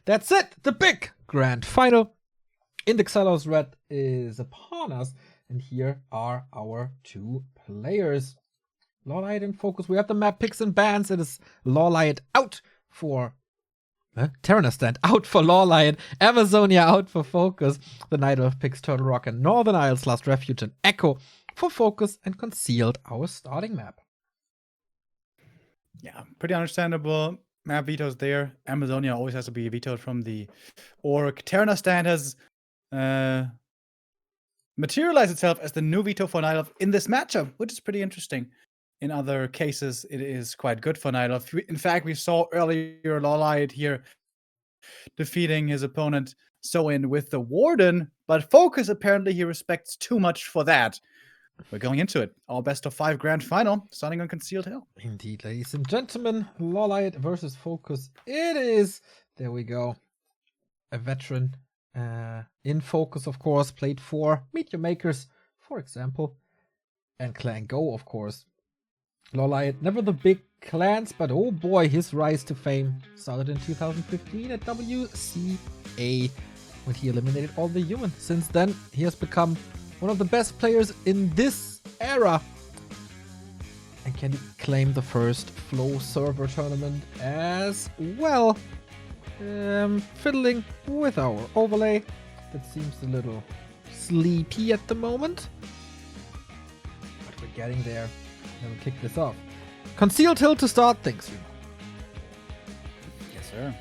That's it. The big grand final in the Xellosred is upon us. And here are our two players. LawLiet in FoCuS. We have the map picks and bans. It is LawLiet out for Terranostant out for LawLiet. Amazonia out for FoCuS. The Night Elf picks Turtle Rock and Northern Isles, Last Refuge and Echo for FoCuS, and Concealed our starting map. Yeah, pretty understandable. Map vetoes there. Amazonia always has to be vetoed from the ORC. Terranostant has materialized itself as the new veto for Night Elf in this matchup, which is pretty interesting. In other cases, it is quite good for Night Elf. In fact, we saw earlier LawLiet here defeating his opponent Soin with the Warden, but FoCuS apparently he respects too much for that. We're going into it. Our best of 5 grand final, starting on Concealed Hill. Indeed, ladies and gentlemen, LawLiet versus FoCuS. It is, there we go, a veteran in FoCuS, of course, played for Meteor Makers, for example, and Clan Go, of course. LawLiet, never the big clans, but oh boy, his rise to fame started in 2015 at WCA when he eliminated all the humans. Since then, he has become one of the best players in this era. And can he claim the first Flow server tournament as well? Fiddling with our overlay. That seems a little sleepy at the moment. But we're getting there. Then we'll kick this off. Concealed Hill to start things. Yes, sir.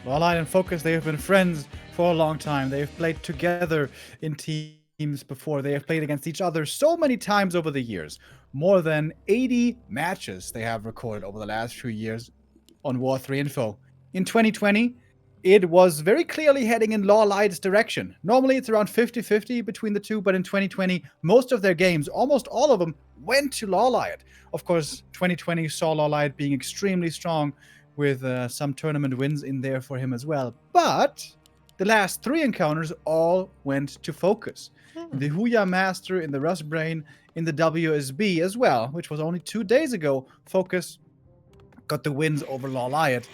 LawLiet and FoCuS, they have been friends for a long time. They have played together in teams before. They have played against each other so many times over the years. More than 80 matches they have recorded over the last few years on War 3 Info. In 2020, it was very clearly heading in LawLiet's direction. Normally, it's around 50-50 between the two, but in 2020, most of their games, almost all of them, went to LawLiet. Of course, 2020 saw LawLiet being extremely strong with some tournament wins in there for him as well. But the last 3 encounters all went to FoCuS. The Huya Master, in the Rust Brain, in the WSB as well, which was only 2 days ago. FoCuS got the wins over LawLiet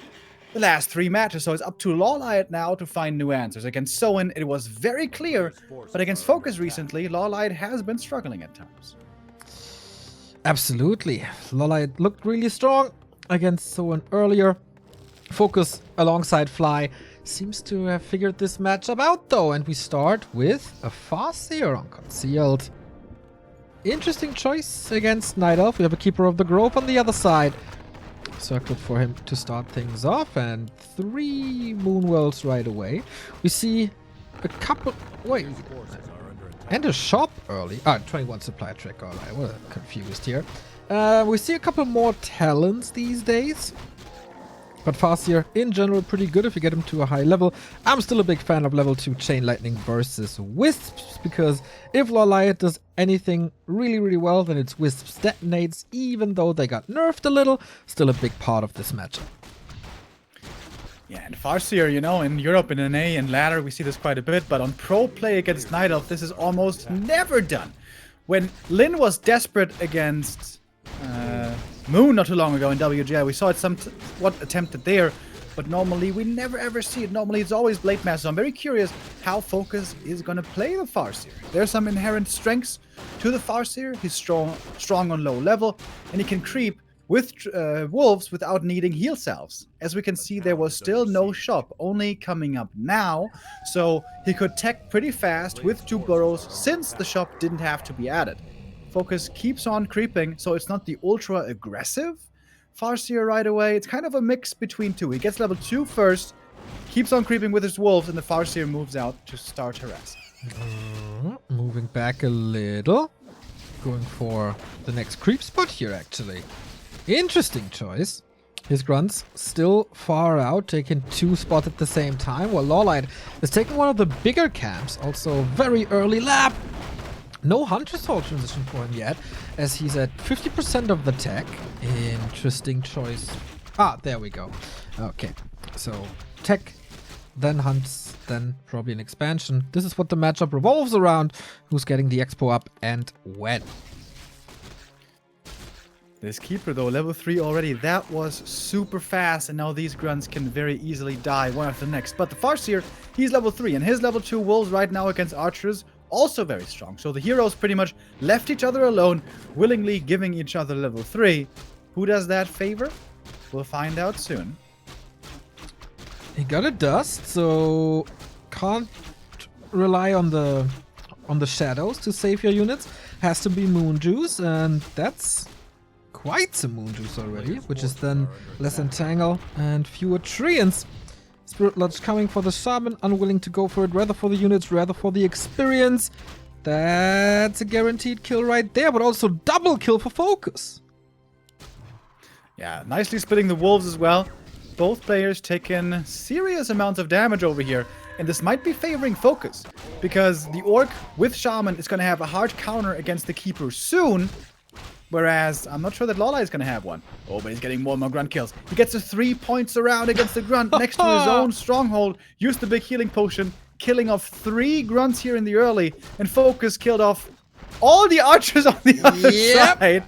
the last 3 matches, so it's up to LawLiet now to find new answers. Against Soin, it was very clear, but against FoCuS recently, LawLiet has been struggling at times. Absolutely. LawLiet looked really strong against Soin earlier. FoCuS alongside Fly seems to have figured this matchup out though, and we start with a Farseer on Concealed. Interesting choice against Night Elf. We have a Keeper of the Grove on the other side. Circled for him to start things off, and 3 Moonwells right away. We see a couple... Wait. And a shop early. 21 supply track. Alright, we're confused here. We see a couple more talents these days. But Farseer, in general, pretty good if you get him to a high level. I'm still a big fan of level 2 Chain Lightning versus Wisps, because if LawLiet does anything really, really well, then it's Wisps detonates, even though they got nerfed a little. Still a big part of this matchup. Yeah, and Farseer, you know, in Europe, in NA and ladder, we see this quite a bit, but on pro play against Night Elf, this is almost never done. When Lin was desperate against Moon not too long ago in WGI, we saw it somewhat attempted there, but normally we never ever see it. Normally it's always Blade Master. So I'm very curious how FoCuS is going to play the Farseer. There's some inherent strengths to the Farseer. He's strong on low level, and he can creep with wolves without needing heal salves. As we can see, there was still no shop, only coming up now, so he could tech pretty fast with 2 burrows since the shop didn't have to be added. FoCuS keeps on creeping, so it's not the ultra aggressive Farseer right away. It's kind of a mix between 2. He gets level 2 first, keeps on creeping with his wolves, and the Farseer moves out to start harassing. Moving back a little. Going for the next creep spot here, actually. Interesting choice. His grunts still far out, taking 2 spots at the same time, while LawLiet is taking one of the bigger camps, also very early lap. No Hunter Soul transition for him yet, as he's at 50% of the tech. Interesting choice. There we go. Okay, so tech, then hunts, then probably an expansion. This is what the matchup revolves around. Who's getting the expo up and when? This Keeper, though, level 3 already. That was super fast, and now these grunts can very easily die one after the next. But the Farseer, he's level 3, and his level 2 wolves right now against archers, also very strong. So the heroes pretty much left each other alone, willingly giving each other level 3. Who does that favor? We'll find out soon. He got a dust, so can't rely on the shadows to save your units. Has to be moon juice, and that's quite some moon juice already, which is then less entangle and fewer treants. Spirit Lodge coming for the shaman, unwilling to go for it, rather for the units, rather for the experience. That's a guaranteed kill right there, but also double kill for FoCuS. Yeah, nicely splitting the wolves as well. Both players taking serious amounts of damage over here, and this might be favoring FoCuS, because the Orc with Shaman is going to have a hard counter against the Keeper soon, whereas I'm not sure that LawLiet is going to have one. Oh, but he's getting more and more grunt kills. He gets a 3 points around against the grunt next to his own stronghold, used the big healing potion, killing off 3 grunts here in the early, and FoCuS killed off all the archers on the other side.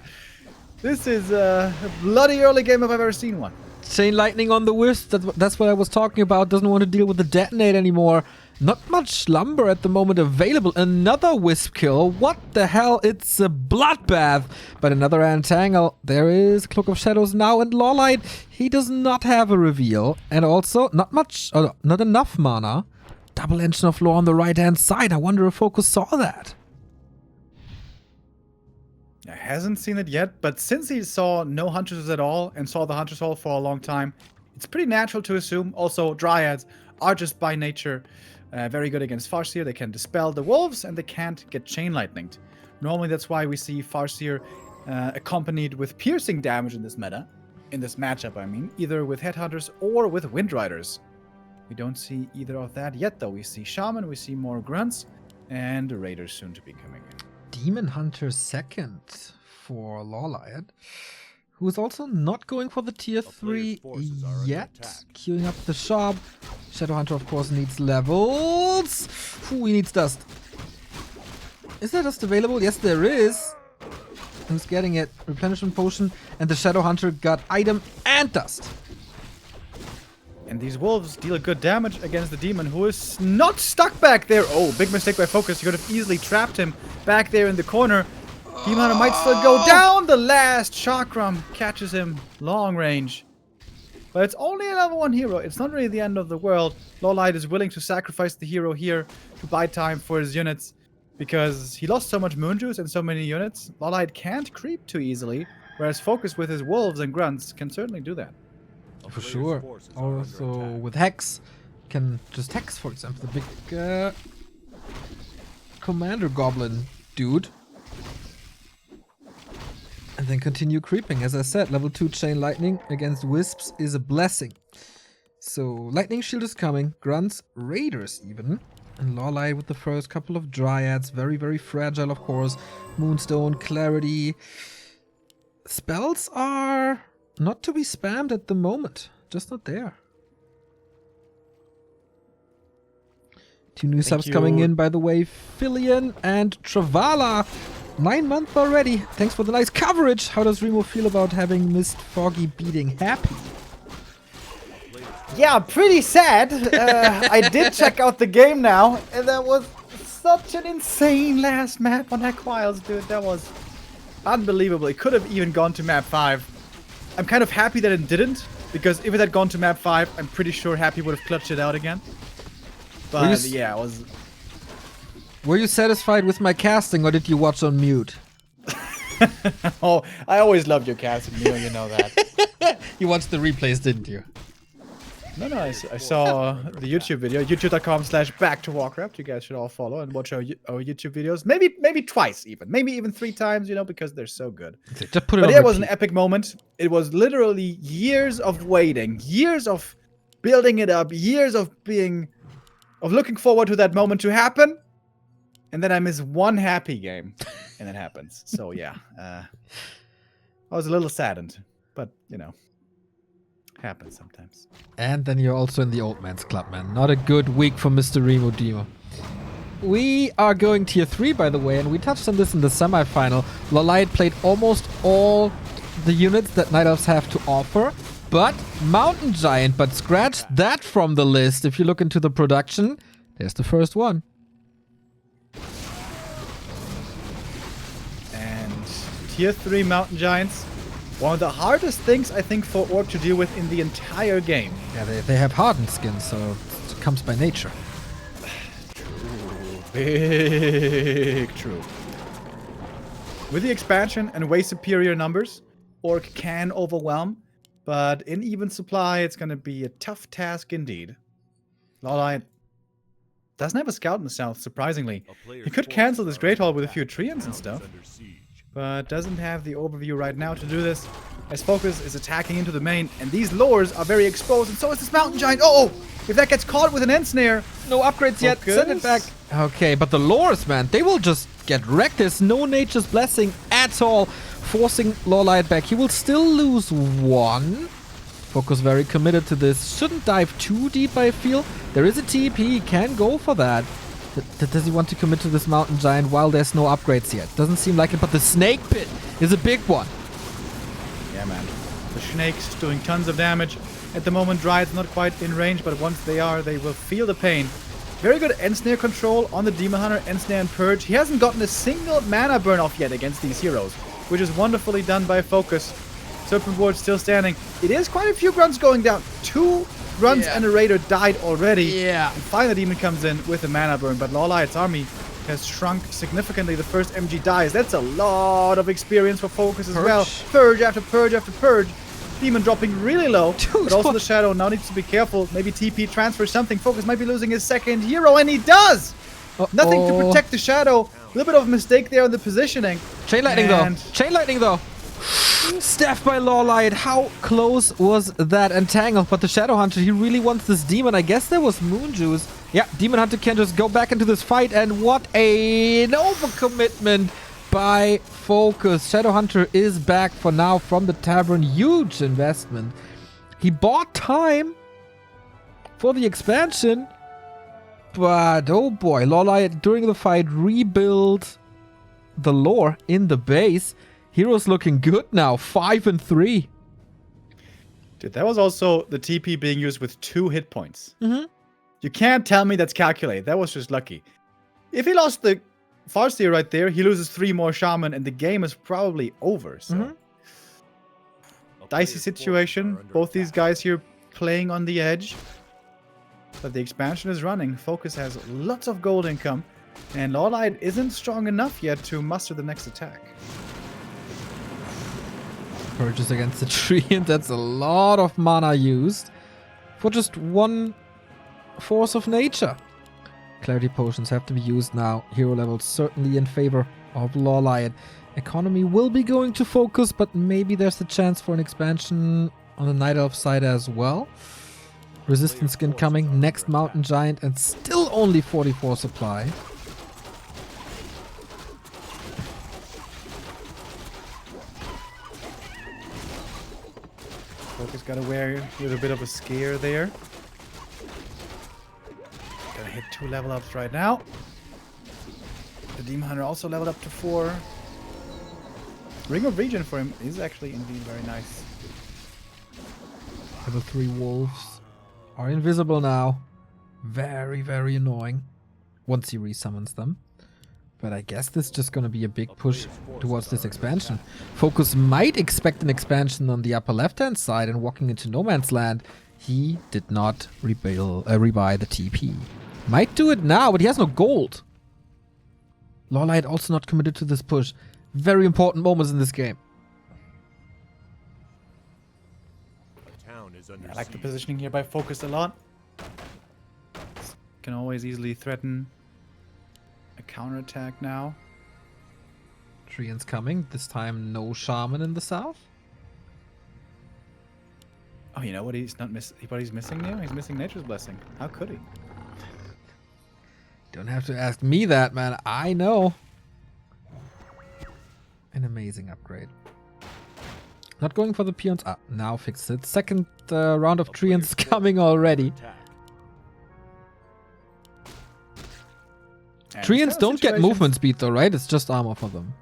This is a bloody early game if I've ever seen one. Chain lightning on the wisp, that's what I was talking about. Doesn't want to deal with the detonate anymore. Not much lumber at the moment available. Another wisp kill. What the hell? It's a bloodbath. But another entangle. There is Cloak of Shadows now, and LawLiet, he does not have a reveal. And also, not enough mana. Double Engine of Law on the right-hand side. I wonder if FoCuS saw that. I hasn't seen it yet, but since he saw no Huntresses at all and saw the Huntress Hall for a long time, it's pretty natural to assume. Also, Dryads are just by nature very good against Farseer. They can dispel the wolves and they can't get chain lightninged. Normally, that's why we see Farseer accompanied with piercing damage in this meta. In this matchup, I mean. Either with Headhunters or with Windriders. We don't see either of that yet, though. We see Shaman, we see more Grunts, and Raiders soon to be coming in. Demon Hunter second for LawLiet, who is also not going for the tier 3 yet. Queuing up the shop. Shadowhunter, of course, needs levels. Ooh, he needs dust. Is there dust available? Yes, there is. Who's getting it? Replenishment potion. And the Shadowhunter got item and dust. And these wolves deal good damage against the demon, who is not stuck back there. Oh, big mistake by FoCuS. You could have easily trapped him back there in the corner. Demon Hunter might still go down. The last chakram catches him long range. But it's only a level 1 hero. It's not really the end of the world. LawLiet is willing to sacrifice the hero here to buy time for his units, because he lost so much moon juice and so many units. LawLiet can't creep too easily, whereas FoCuS with his wolves and grunts can certainly do that. For sure. Also with Hex, can just Hex, for example, the big Commander Goblin dude. And then continue creeping. As I said, level 2 Chain Lightning against Wisps is a blessing. So Lightning Shield is coming, Grunts, Raiders even. And LawLiet with the first couple of Dryads, very, very fragile of course. Moonstone, Clarity. Spells are not to be spammed at the moment. Just not there. 2 new subs coming in, by the way. Filian and Travala. 9 months already. Thanks for the nice coverage. How does Remo feel about having missed Foggy beating Happy? Yeah, pretty sad. I did check out the game now, and that was such an insane last map on Aquiles, dude. That was unbelievable. It could have even gone to map 5. I'm kind of happy that it didn't, because if it had gone to map 5, I'm pretty sure Happy would have clutched it out again. But yeah, it was... Were you satisfied with my casting, or did you watch on mute? Oh, I always loved your casting, you know that. You watched the replays, didn't you? No, I saw the YouTube video, youtube.com/back2warcraft. You guys should all follow and watch our YouTube videos. Maybe twice even. Maybe even 3 times, you know, because they're so good. Just put it on it was an epic moment. It was literally years of waiting, years of building it up, years of looking forward to that moment to happen. And then I miss one Happy game, and it happens. So yeah, I was a little saddened, but you know, happens sometimes. And then you're also in the old man's club, man. Not a good week for Mr. Remo Demo. We are going tier 3, by the way, and we touched on this in the semi-final. LawLiet played almost all the units that Night Elves have to offer. But Mountain Giant, but scratch that from the list. If you look into the production, there's the first one. And tier 3 Mountain Giants, one of the hardest things I think for Orc to deal with in the entire game. Yeah, they have hardened skin, so it comes by nature. Big true. With the expansion and way superior numbers, Orc can overwhelm, but in even supply, it's going to be a tough task indeed. LawLiet doesn't have a scout in the south, surprisingly. He could cancel this Great Hall with a few treants and stuff, but doesn't have the overview right now to do this, as FoCuS is attacking into the main, and these lures are very exposed, and so is this Mountain Giant. Oh! If that gets caught with an end snare. No upgrades yet. Send it back. Okay, but the lures, man, they will just get wrecked. There's no Nature's Blessing at all, forcing LawLiet back. He will still lose one. FoCuS very committed to this. Shouldn't dive too deep, I feel. There is a TP. He can go for that. Does he want to commit to this Mountain Giant while there's no upgrades yet? Doesn't seem like it, but the Snake Pit is a big one. Yeah, man. The snakes doing tons of damage. At the moment, Dryad's not quite in range, but once they are, they will feel the pain. Very good end snare control on the Demon Hunter, end snare and purge. He hasn't gotten a single mana burn off yet against these heroes, which is wonderfully done by FoCuS. Serpent Ward still standing. It is quite a few grunts going down. 2 grunts and a raider died already. Yeah. And finally, the demon comes in with a mana burn, but LawLiet's army has shrunk significantly. The first MG dies. That's a lot of experience for FoCuS as well. Purge after purge after purge. Demon dropping really low, but also the Shadow now needs to be careful. Maybe TP transfer something. FoCuS might be losing his second hero, and he does! Nothing to protect the Shadow. A little bit of a mistake there in the positioning. Chain Lightning though. Chain Lightning though. Staffed by LawLiet. How close was that entangle? But the Shadow Hunter, he really wants this Demon. I guess there was Moon Juice. Yeah, Demon Hunter can just go back into this fight, and what an overcommitment by FoCuS. Shadow Hunter is back for now from the Tavern. Huge investment. He bought time for the expansion, but oh boy, LawLiet during the fight rebuild the lore in the base. Heroes looking good now, 5 and 3. Dude, that was also the TP being used with 2 hit points. Mm-hmm. You can't tell me that's calculated. That was just lucky. If he lost the Farseer right there, he loses 3 more Shaman, and the game is probably over. So, dicey situation. Both these guys here playing on the edge. But the expansion is running. FoCuS has lots of gold income, and LawLiet isn't strong enough yet to muster the next attack. Purges against the tree, and that's a lot of mana used for just 1 force of nature. Clarity potions have to be used now. Hero levels certainly in favor of LawLiet. Economy will be going to FoCuS, but maybe there's a chance for an expansion on the Night Elf side as well. Resistance skin coming, next Mountain Giant, and still only 44 supply. FoCuS got away with a bit of a scare there. Gonna hit 2 level ups right now. The Demon Hunter also leveled up to 4. Ring of Regen for him is actually indeed very nice. Level 3 wolves are invisible now. Very, very annoying once he resummons them. But I guess this is just going to be a big push towards this expansion. FoCuS might expect an expansion on the upper left-hand side and walking into no man's land. He did not rebuy the TP. Might do it now, but he has no gold. LawLiet also not committed to this push. Very important moments in this game. I like the positioning here by FoCuS a lot. Can always easily threaten a counterattack now. Treant's coming. This time no Shaman in the south. Oh, you know what he's not what he's missing now? He's missing Nature's Blessing. How could he? Don't have to ask me that, man. I know. An amazing upgrade. Not going for the peons. Ah, now fixed it. Second round of Treants coming already. And Treants don't get movement speed though, right? It's just armor for them.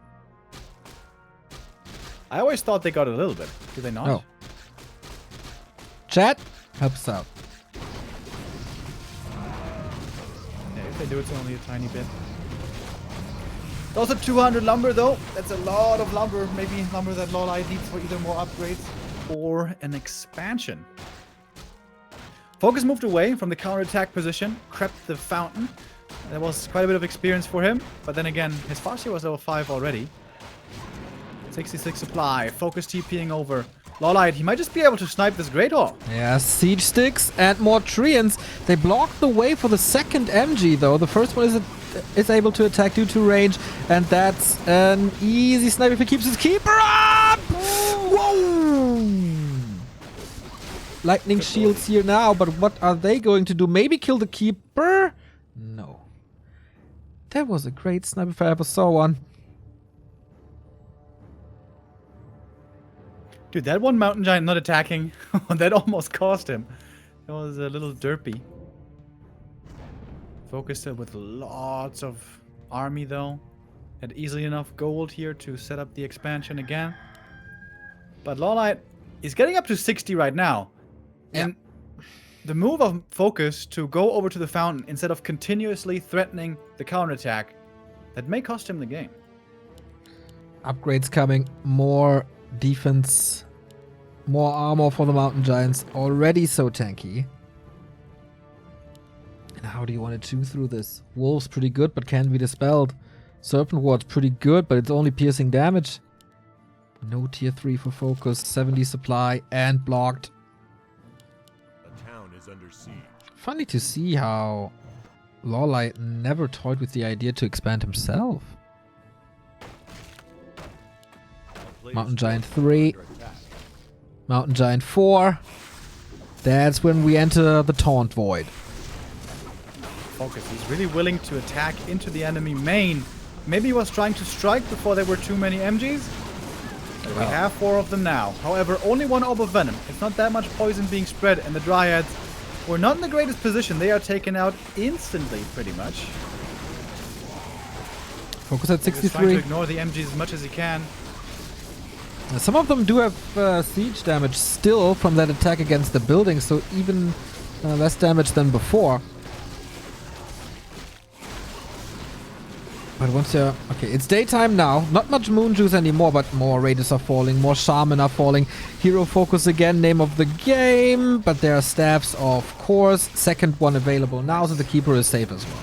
I always thought they got a little bit. Do they not? No. Chat, help us out. Yeah, if they do, it's only a tiny bit. Also 200 lumber though. That's a lot of lumber. Maybe lumber that LawLiet needs for either more upgrades or an expansion. FoCuS moved away from the counterattack position, crept the fountain. That was quite a bit of experience for him. But then again, his Farseer was level 5 already. 66 supply. FoCuS TPing over. LawLiet, he might just be able to snipe this Great Hall. Yeah, siege sticks and more treants. They block the way for the second MG though. The first one is able to attack due to range, and that's an easy snipe if he keeps his keeper up! Whoa! Lightning shields here now, but what are they going to do? Maybe kill the keeper? No. That was a great snipe if I ever saw one. Dude, that one mountain giant not attacking, that almost cost him. That was a little derpy. FoCuS with lots of army though. Had easily enough gold here to set up the expansion again. But LawLiet is getting up to 60 right now. And the move of FoCuS to go over to the fountain instead of continuously threatening the counterattack, that may cost him the game. Upgrades coming, more defense, more armor for the mountain giants, already so tanky. And how do you want to chew through this? Wolf's pretty good, but can't be dispelled. Serpent Ward's pretty good, but it's only piercing damage. No tier 3 for FoCuS, 70 supply and blocked. The town is under siege. Funny to see how LawLiet never toyed with the idea to expand himself. Mountain Giant 3. Mountain Giant 4. That's when we enter the Taunt Void. FoCuS, he's really willing to attack into the enemy main. Maybe he was trying to strike before there were too many MGs. But we have 4 of them now. However, only 1 Orb of Venom. It's not that much poison being spread, and the Dryads were not in the greatest position. They are taken out instantly, pretty much. FoCuS at He's trying 63. to ignore the MGs as much as he can. Some of them do have siege damage still from that attack against the building, so even less damage than before. But once you're... Okay, it's daytime now. Not much moon juice anymore, but more raiders are falling, more shaman are falling. Hero FoCuS again, name of the game. But there are staffs, of course. Second one available now, so the keeper is safe as well.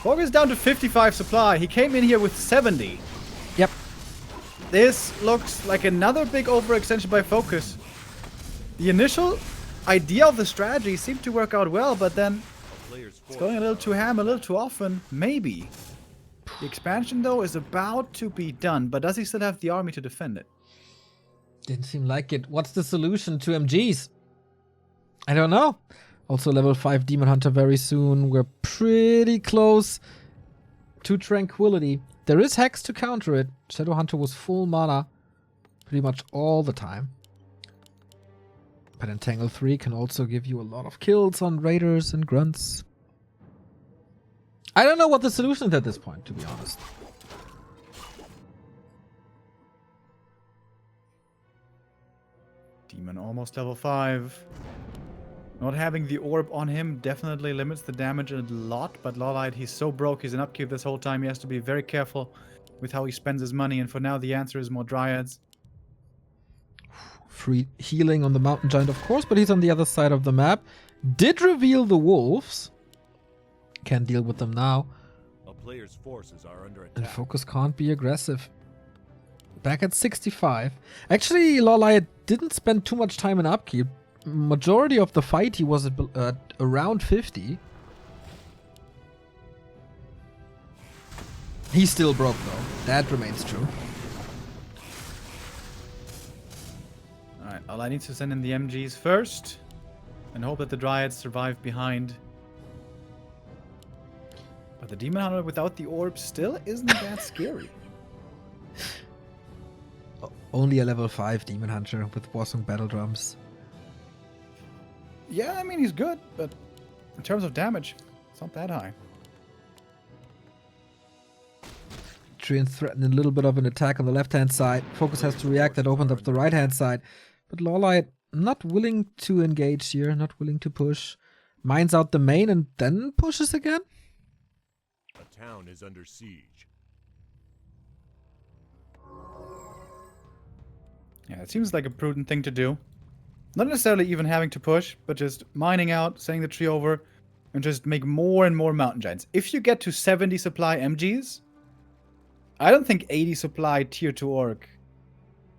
FoCuS down to 55 supply. He came in here with 70. Yep. This looks like another big overextension by FoCuS. The initial idea of the strategy seemed to work out well, but then it's going a little too ham, a little too often. Maybe. The expansion, though, is about to be done, but does he still have the army to defend it? Didn't seem like it. What's the solution to MGs? I don't know. Also level 5 Demon Hunter very soon. We're pretty close to Tranquility. There is Hex to counter it. Shadow Hunter was full mana pretty much all the time. But Entangle 3 can also give you a lot of kills on Raiders and Grunts. I don't know what the solution is at this point, to be honest. Demon almost level 5. Not having the orb on him definitely limits the damage a lot, but LawLiet, he's so broke, he's in upkeep this whole time, he has to be very careful with how he spends his money, and for now the answer is more Dryads. Free healing on the Mountain Giant, of course, but he's on the other side of the map. Did reveal the wolves. Can't deal with them now. A player's forces are under attack. And FoCuS can't be aggressive. Back at 65. Actually, LawLiet didn't spend too much time in upkeep. Majority of the fight he was at around 50. He's still broke though. That remains true. Alright, LawLiet needs to send in the MGs first and hope that the Dryads survive behind. But the Demon Hunter without the orb still isn't that scary. Only a level 5 Demon Hunter with Warsong Battle Drums. Yeah, I mean, he's good, but in terms of damage, it's not that high. Treants threaten a little bit of an attack on the left-hand side. FoCuS has to react. That opened up the right-hand side. But LawLiet not willing to engage here, not willing to push. Mines out the main and then pushes again? A town is under siege. Yeah, it seems like a prudent thing to do. Not necessarily even having to push, but just mining out, setting the tree over, and just make more and more mountain giants. If you get to 70 supply MGs, I don't think 80 supply tier 2 orc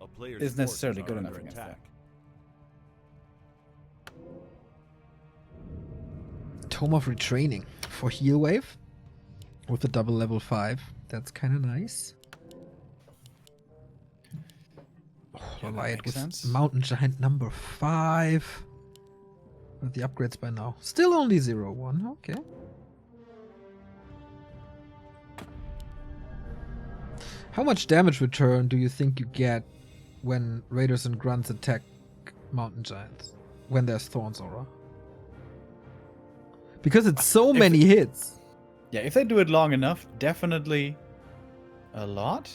A player's is necessarily forces good are enough under against attack. Tome of Retraining for heal wave with the double level 5. That's kind of nice. Yeah, that LawLiet makes with sense. Mountain Giant number 5. With the upgrades by now. Still only 0-1. Okay. How much damage return do you think you get when Raiders and Grunts attack Mountain Giants? When there's Thorns Aura? Because it's so many hits. Yeah, if they do it long enough, definitely a lot.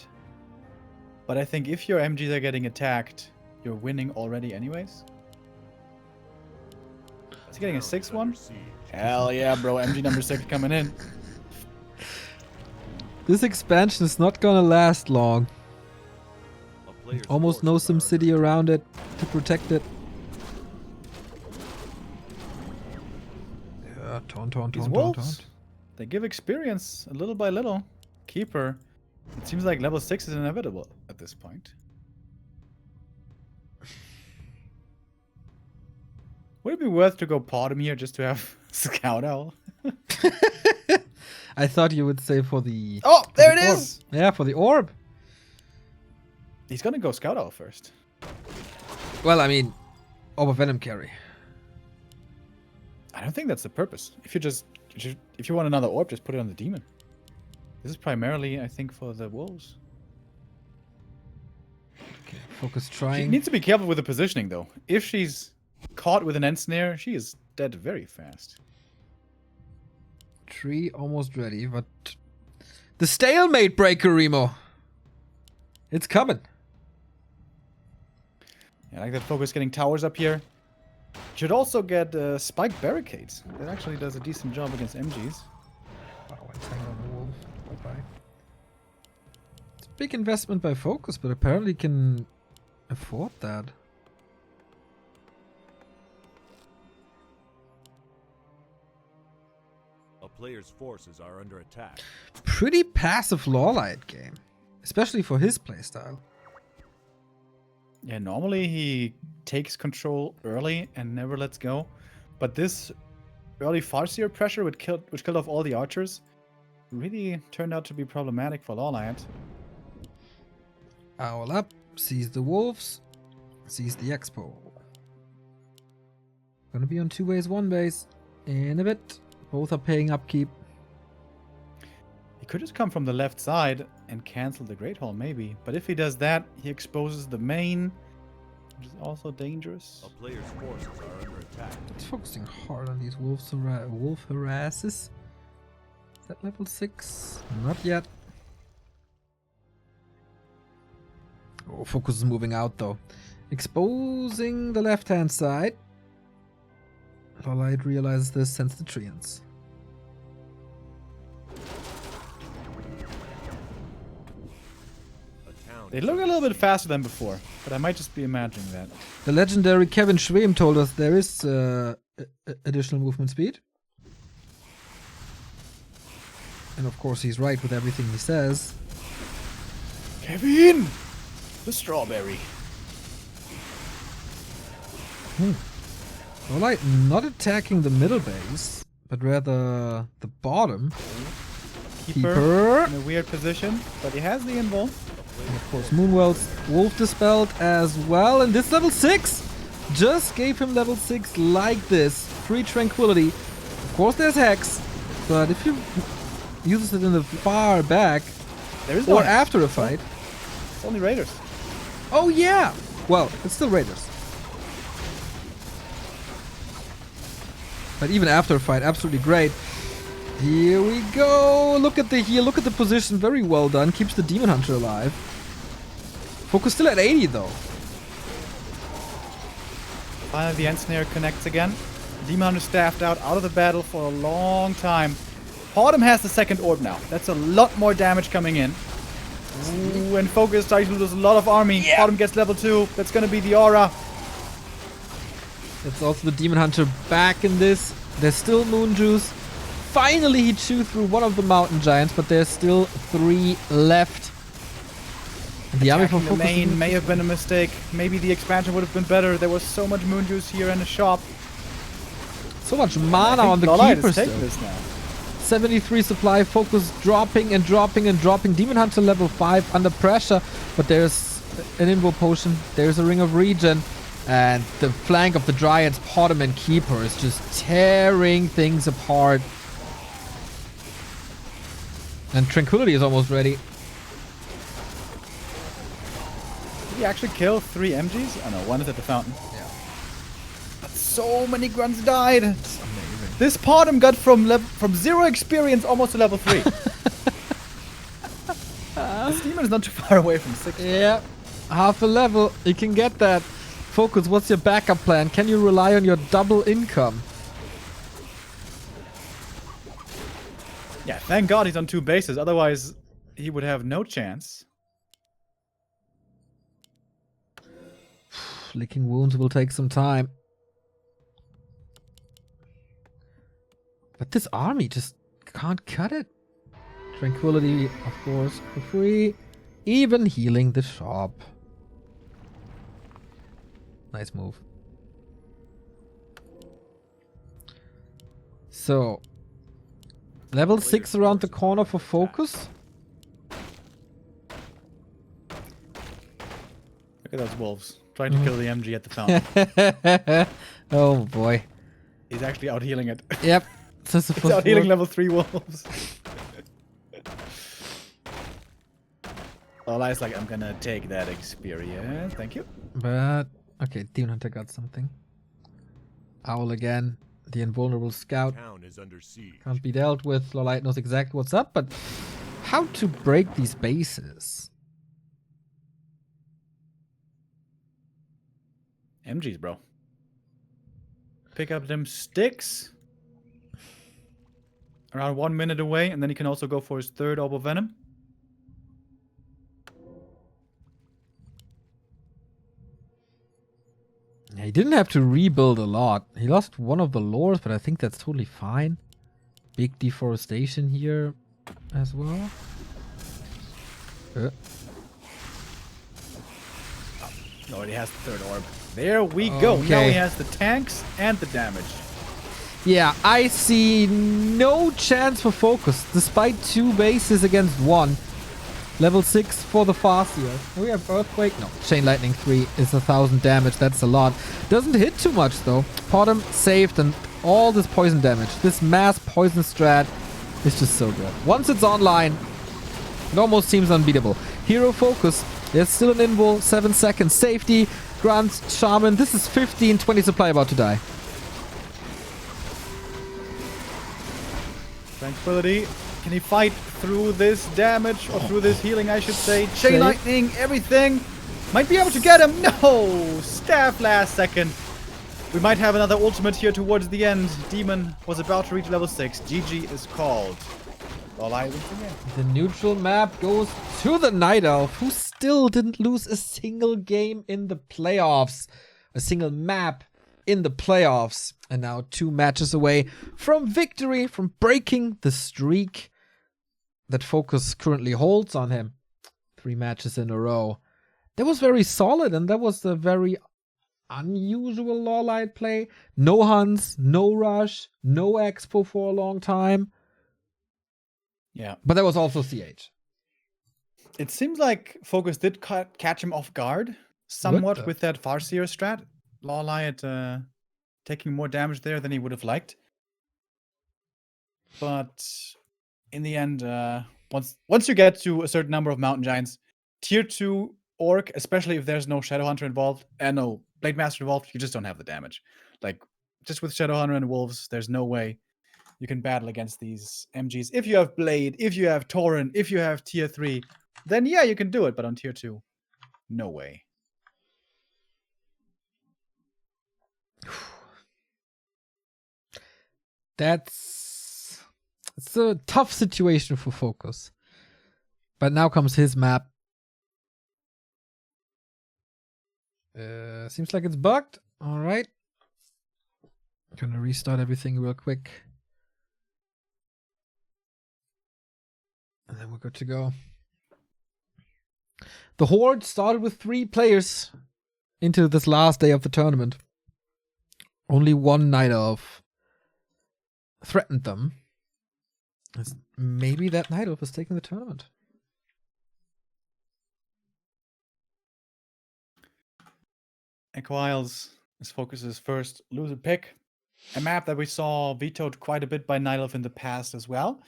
But I think if your MGs are getting attacked, you're winning already anyways. Is he getting a Town is 6-1? under siege. Hell yeah, bro. MG number 6 coming in. This expansion is not gonna last long. A player's Almost no forces are under SimCity around it to protect it. Yeah, taunt. These wolves, they give experience a little by little. Keeper, it seems like level 6 is inevitable at this point. Would it be worth to go bottom here just to have Scout Owl? I thought you would say for the... Oh, for there the it orb. is! Yeah, for the orb. He's gonna go Scout Owl first. Well, I mean, Orb of Venom carry. I don't think that's the purpose. If you want another orb, just put it on the demon. This is primarily, I think, for the wolves. Okay, FoCuS She trying. needs to be careful with the positioning, though. If she's caught with an end snare, she is dead very fast. Tree almost ready, but... The stalemate breaker, Remo! It's coming. Yeah, I like that FoCuS getting towers up here. Should also get spike barricades. That actually does a decent job against MGs. Wow, it's hanging on the wolf. Bye-bye. It's a big investment by FoCuS, but apparently can afford that. A player's forces are under attack. Pretty passive LawLiet game. Especially for his playstyle. Yeah, normally he takes control early and never lets go. But this early Farseer pressure, which killed off all the archers, really turned out to be problematic for LawLiet. Owl up, sees the wolves, sees the expo. Gonna be on 2 ways, 1 base. In a bit. Both are paying upkeep. He could just come from the left side and cancel the Great Hall, maybe. But if he does that, he exposes the main, which is also dangerous. A player's forces are under attack. It's focusing hard on these wolf harasses. Is that level 6? Not yet. Oh, FoCuS is moving out though. Exposing the left-hand side. LawLiet realizes this, sends the Treants. A town They is look a under little bit siege. faster than before, but I might just be imagining that. The legendary Kevin Schwem told us there is additional movement speed. And of course he's right with everything he says. Kevin! The strawberry. LawLiet not attacking the middle base, but rather the bottom. Keeper. In a weird position, but he has the invul. And of course Moonwell's Wolf Dispelled as well. And this level 6 just gave him level 6 like this. Free Tranquility. Of course there's Hex, but if you uses it in the far back There is no or Hex. after a fight. It's only Raiders. Oh yeah! Well, it's still Raiders. But even after a fight, absolutely great. Here we go. Look at the heal. Look at the position. Very well done. Keeps the Demon Hunter alive. FoCuS still at 80 though. Finally, the End Snare connects again. Demon Hunter staffed out of the battle for a long time. Autumn has the second orb now. That's a lot more damage coming in. Ooh, and FoCuS starting to lose a lot of army. Yeah. Autumn gets level 2. That's going to be the aura. That's also the Demon Hunter back in this. There's still Moon Juice. Finally, he chewed through one of the Mountain Giants, but there's still 3 left. The army from the main may have been a mistake. Maybe the expansion would have been better. There was so much Moon Juice here in the shop. So much mana on the LawLiet keeper is taking still. this now. 73 supply, FoCuS dropping and dropping and dropping. Demon Hunter level 5 under pressure, but there's an Invo Potion, there's a Ring of Regen, and the flank of the Dryads, Potem and Keeper is just tearing things apart. And Tranquility is almost ready. Did he actually kill 3 MGs? Oh no, one is at the fountain. Yeah. But so many grunts died. It's amazing. This Potem got from 0 experience almost to level 3. This demon is not too far away from 6. Yeah, half a level. You can get that. FoCuS, what's your backup plan? Can you rely on your double income? Yeah, thank God he's on 2 bases. Otherwise, he would have no chance. Licking Wounds will take some time. But this army just can't cut it. Tranquility, of course, for free. Even healing the shop. Nice move. So, level 6 around the corner for FoCuS. Look at those wolves. Trying to kill the MG at the fountain. Oh boy. He's actually out healing it. Yep. He's out healing level 3 wolves. LawLiet's like, I'm gonna take that experience. Thank you. But, okay, Demon Hunter got something. Owl again. The invulnerable scout. Town is under siege. Can't be dealt with. LawLiet knows exactly what's up, but how to break these bases? MGs, bro. Pick up them sticks. Around 1 minute away, and then he can also go for his 3rd Orb of Venom. Yeah, he didn't have to rebuild a lot. He lost one of the lores, but I think that's totally fine. Big deforestation here as well. He already has the 3rd orb. There we go. Okay. Now he has the tanks and the damage. Yeah, I see no chance for FoCuS, despite 2 bases against 1. Level 6 for the Farseer. Do we have Earthquake? No. Chain Lightning 3 is 1000 damage. That's a lot. Doesn't hit too much though. Potem saved, and all this poison damage. This mass poison strat is just so good. Once it's online, it almost seems unbeatable. Hero FoCuS. There's still an invul. 7 seconds. Safety. Grunt. Shaman. This is 15. 20 supply about to die. Tranquility. Can he fight through this damage, or through this healing, I should say? Chain Lightning, everything. Might be able to get him. No! Staff last second. We might have another ultimate here towards the end. Demon was about to reach level 6. GG is called. LawLiet wins again. The neutral map goes to the Night Elf, who still didn't lose a single game in the playoffs. A single map in the playoffs. And now 2 matches away from victory, from breaking the streak that FoCuS currently holds on him. 3 matches in a row. That was very solid, and that was a very unusual LawLiet play. No hunts, no rush, no expo for a long time. Yeah. But that was also CH. It seems like FoCuS did catch him off guard somewhat with that Farseer strat. LawLiet taking more damage there than he would have liked. But in the end, once you get to a certain number of Mountain Giants, tier 2 Orc, especially if there's no Shadowhunter involved, and no Blade Master involved, you just don't have the damage. Like, just with Shadowhunter and Wolves, there's no way you can battle against these MGs. If you have Blade, if you have Torrent, if you have tier 3, then yeah, you can do it. But on tier 2, no way. It's a tough situation for FoCuS. But now comes his map. Seems like it's bugged. All right. Gonna restart everything real quick. And then we're good to go. The Horde started with 3 players into this last day of the tournament. Only one Night Elf threatened them. Maybe that Night Elf is taking the tournament. Echo Isles is FoCuS's first loser pick. A map that we saw vetoed quite a bit by Night Elf in the past as well.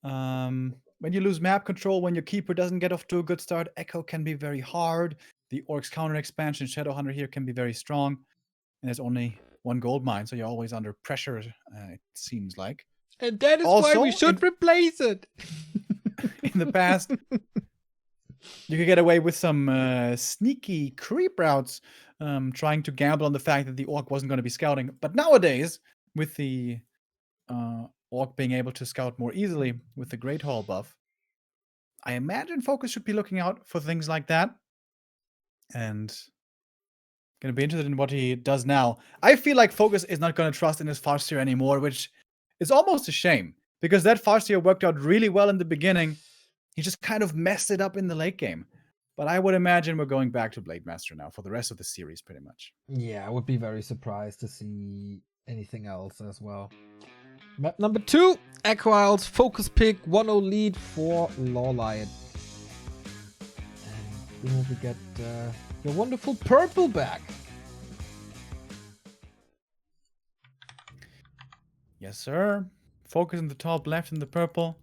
When you lose map control, when your keeper doesn't get off to a good start, Echo can be very hard. The Orcs counter expansion, Shadowhunter here can be very strong. And there's only 1 gold mine, so you're always under pressure, it seems like. And that is Also, why we should replace it. In the past, you could get away with some sneaky creep routes, trying to gamble on the fact that the Orc wasn't going to be scouting. But nowadays, with the Orc being able to scout more easily with the Great Hall buff, I imagine FoCuS should be looking out for things like that. And going to be interested in what he does now. I feel like FoCuS is not going to trust in his Farseer anymore, which is almost a shame. Because that Farseer worked out really well in the beginning. He just kind of messed it up in the late game. But I would imagine we're going back to Blade Master now for the rest of the series, pretty much. Yeah, I would be very surprised to see anything else as well. Map number 2, Echo Isles, FoCuS pick, 1-0 lead for LawLiet. And we will get your wonderful purple back. Yes, sir. FoCuS in the top left in the purple.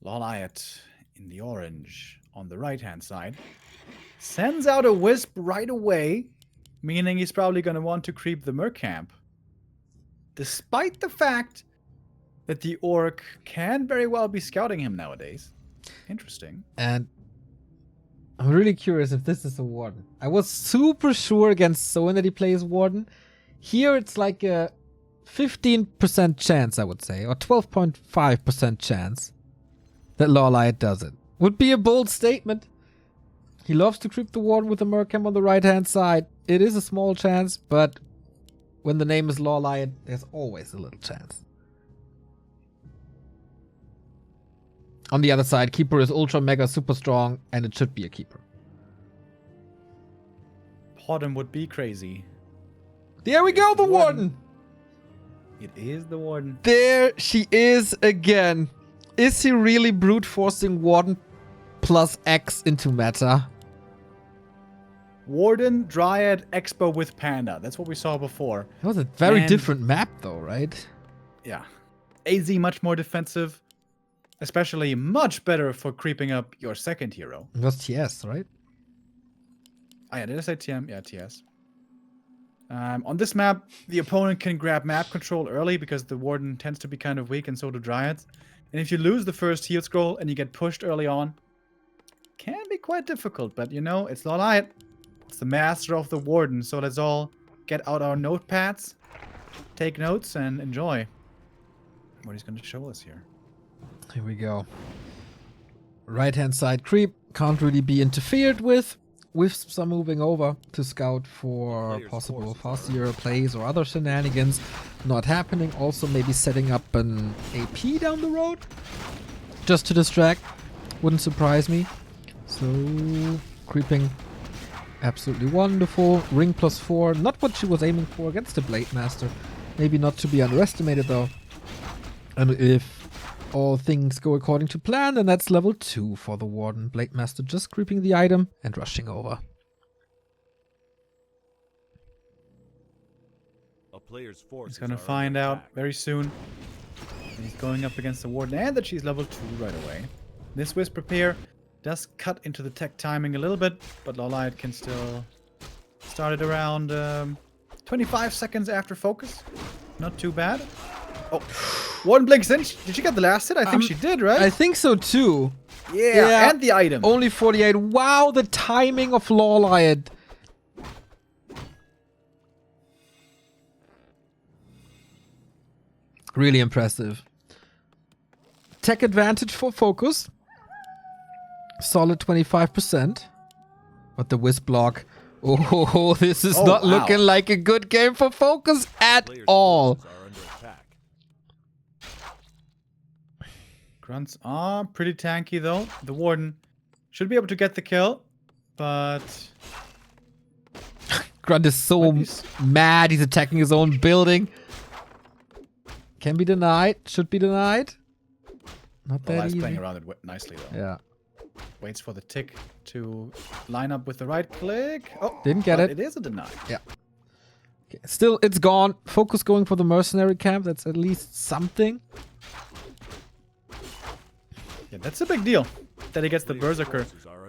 LawLiet in the orange on the right-hand side. Sends out a Wisp right away, meaning he's probably going to want to creep the Merc camp. Despite the fact that the Orc can very well be scouting him nowadays. Interesting. And I'm really curious if this is a Warden. I was super sure against Soin that he plays Warden. Here it's like a 15% chance, I would say, or 12.5% chance that LawLiet does it. Would be a bold statement. He loves to creep the Warden with the Mercam on the right-hand side. It is a small chance, but when the name is LawLiet, there's always a little chance. On the other side, Keeper is ultra mega super strong, and it should be a Keeper. Podem would be crazy. There we go, the Warden! It is the Warden. There she is again. Is he really brute forcing Warden plus X into meta? Warden, Dryad, Expo with Panda. That's what we saw before. That was a very And- different map though, right? Yeah. AZ much more defensive. Especially much better for creeping up your second hero. It was TS, right? Oh yeah, did I say TM? Yeah, TS. On this map, the opponent can grab map control early because the Warden tends to be kind of weak and so do Dryads. And if you lose the first heal scroll and you get pushed early on, can be quite difficult. But you know, it's LawLiet. It's the master of the Warden. So let's all get out our notepads, take notes, and enjoy what he's going to show us here. Here we go. Right-hand side creep can't really be interfered with. Wisps are moving over to scout for Players' possible forces faster plays or other shenanigans. Not happening. Also maybe setting up an AP down the road. Just to distract. Wouldn't surprise me. So, creeping. Absolutely wonderful. Ring +4. Not what she was aiming for against the Blade Master. Maybe not to be underestimated though. And if all things go according to plan, then that's level 2 for the Warden. Blade Master just creeping the item and rushing over. A player's force. He's gonna find out very soon. He's going up against the Warden and that she's level 2 right away. This Wisp Prepare does cut into the tech timing a little bit, but LawLiet can still start it around 25 seconds after FoCuS. Not too bad. Oh, Warden blinks in. Did she get the last hit? I think she did, right? I think so too. yeah, and the item. Only 48. Wow, the timing of LawLiet. Really impressive. Tech advantage for FoCuS. Solid 25%. But the Wisp block. Oh, this is not looking like a good game for FoCuS at all. Forces are under attack. Grunts are pretty tanky, though. The Warden should be able to get the kill, but... Grunt is so mad. He's attacking his own building. Can be denied. Should be denied. Not that easy. playing around it nicely, though. Yeah. Waits for the tick to line up with the right click. Oh, Didn't get it. It is a deny. Yeah. Okay. Still, it's gone. FoCuS going for the mercenary camp. That's at least something. Yeah, that's a big deal that he gets the Berserker.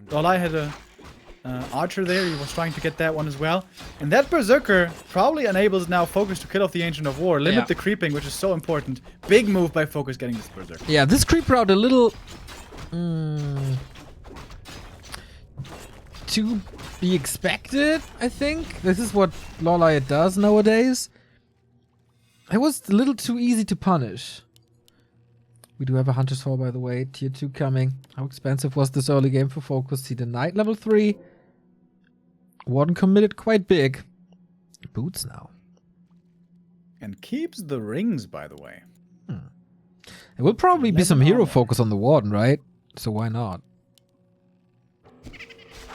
LawLiet had a archer there. He was trying to get that one as well. And that Berserker probably enables now FoCuS to kill off the Ancient of War. Limit the creeping, which is so important. Big move by FoCuS getting this Berserker. Yeah, this creep route a little... to be expected, I think. This is what LawLiet does nowadays. It was a little too easy to punish. We do have a Hunter's Fall, by the way. Tier 2 coming. How expensive was this early game for FoCuS? See the Knight level 3. Warden committed quite big. Boots now. And keeps the rings, by the way. There will probably be some hero focus on the Warden, right? So why not?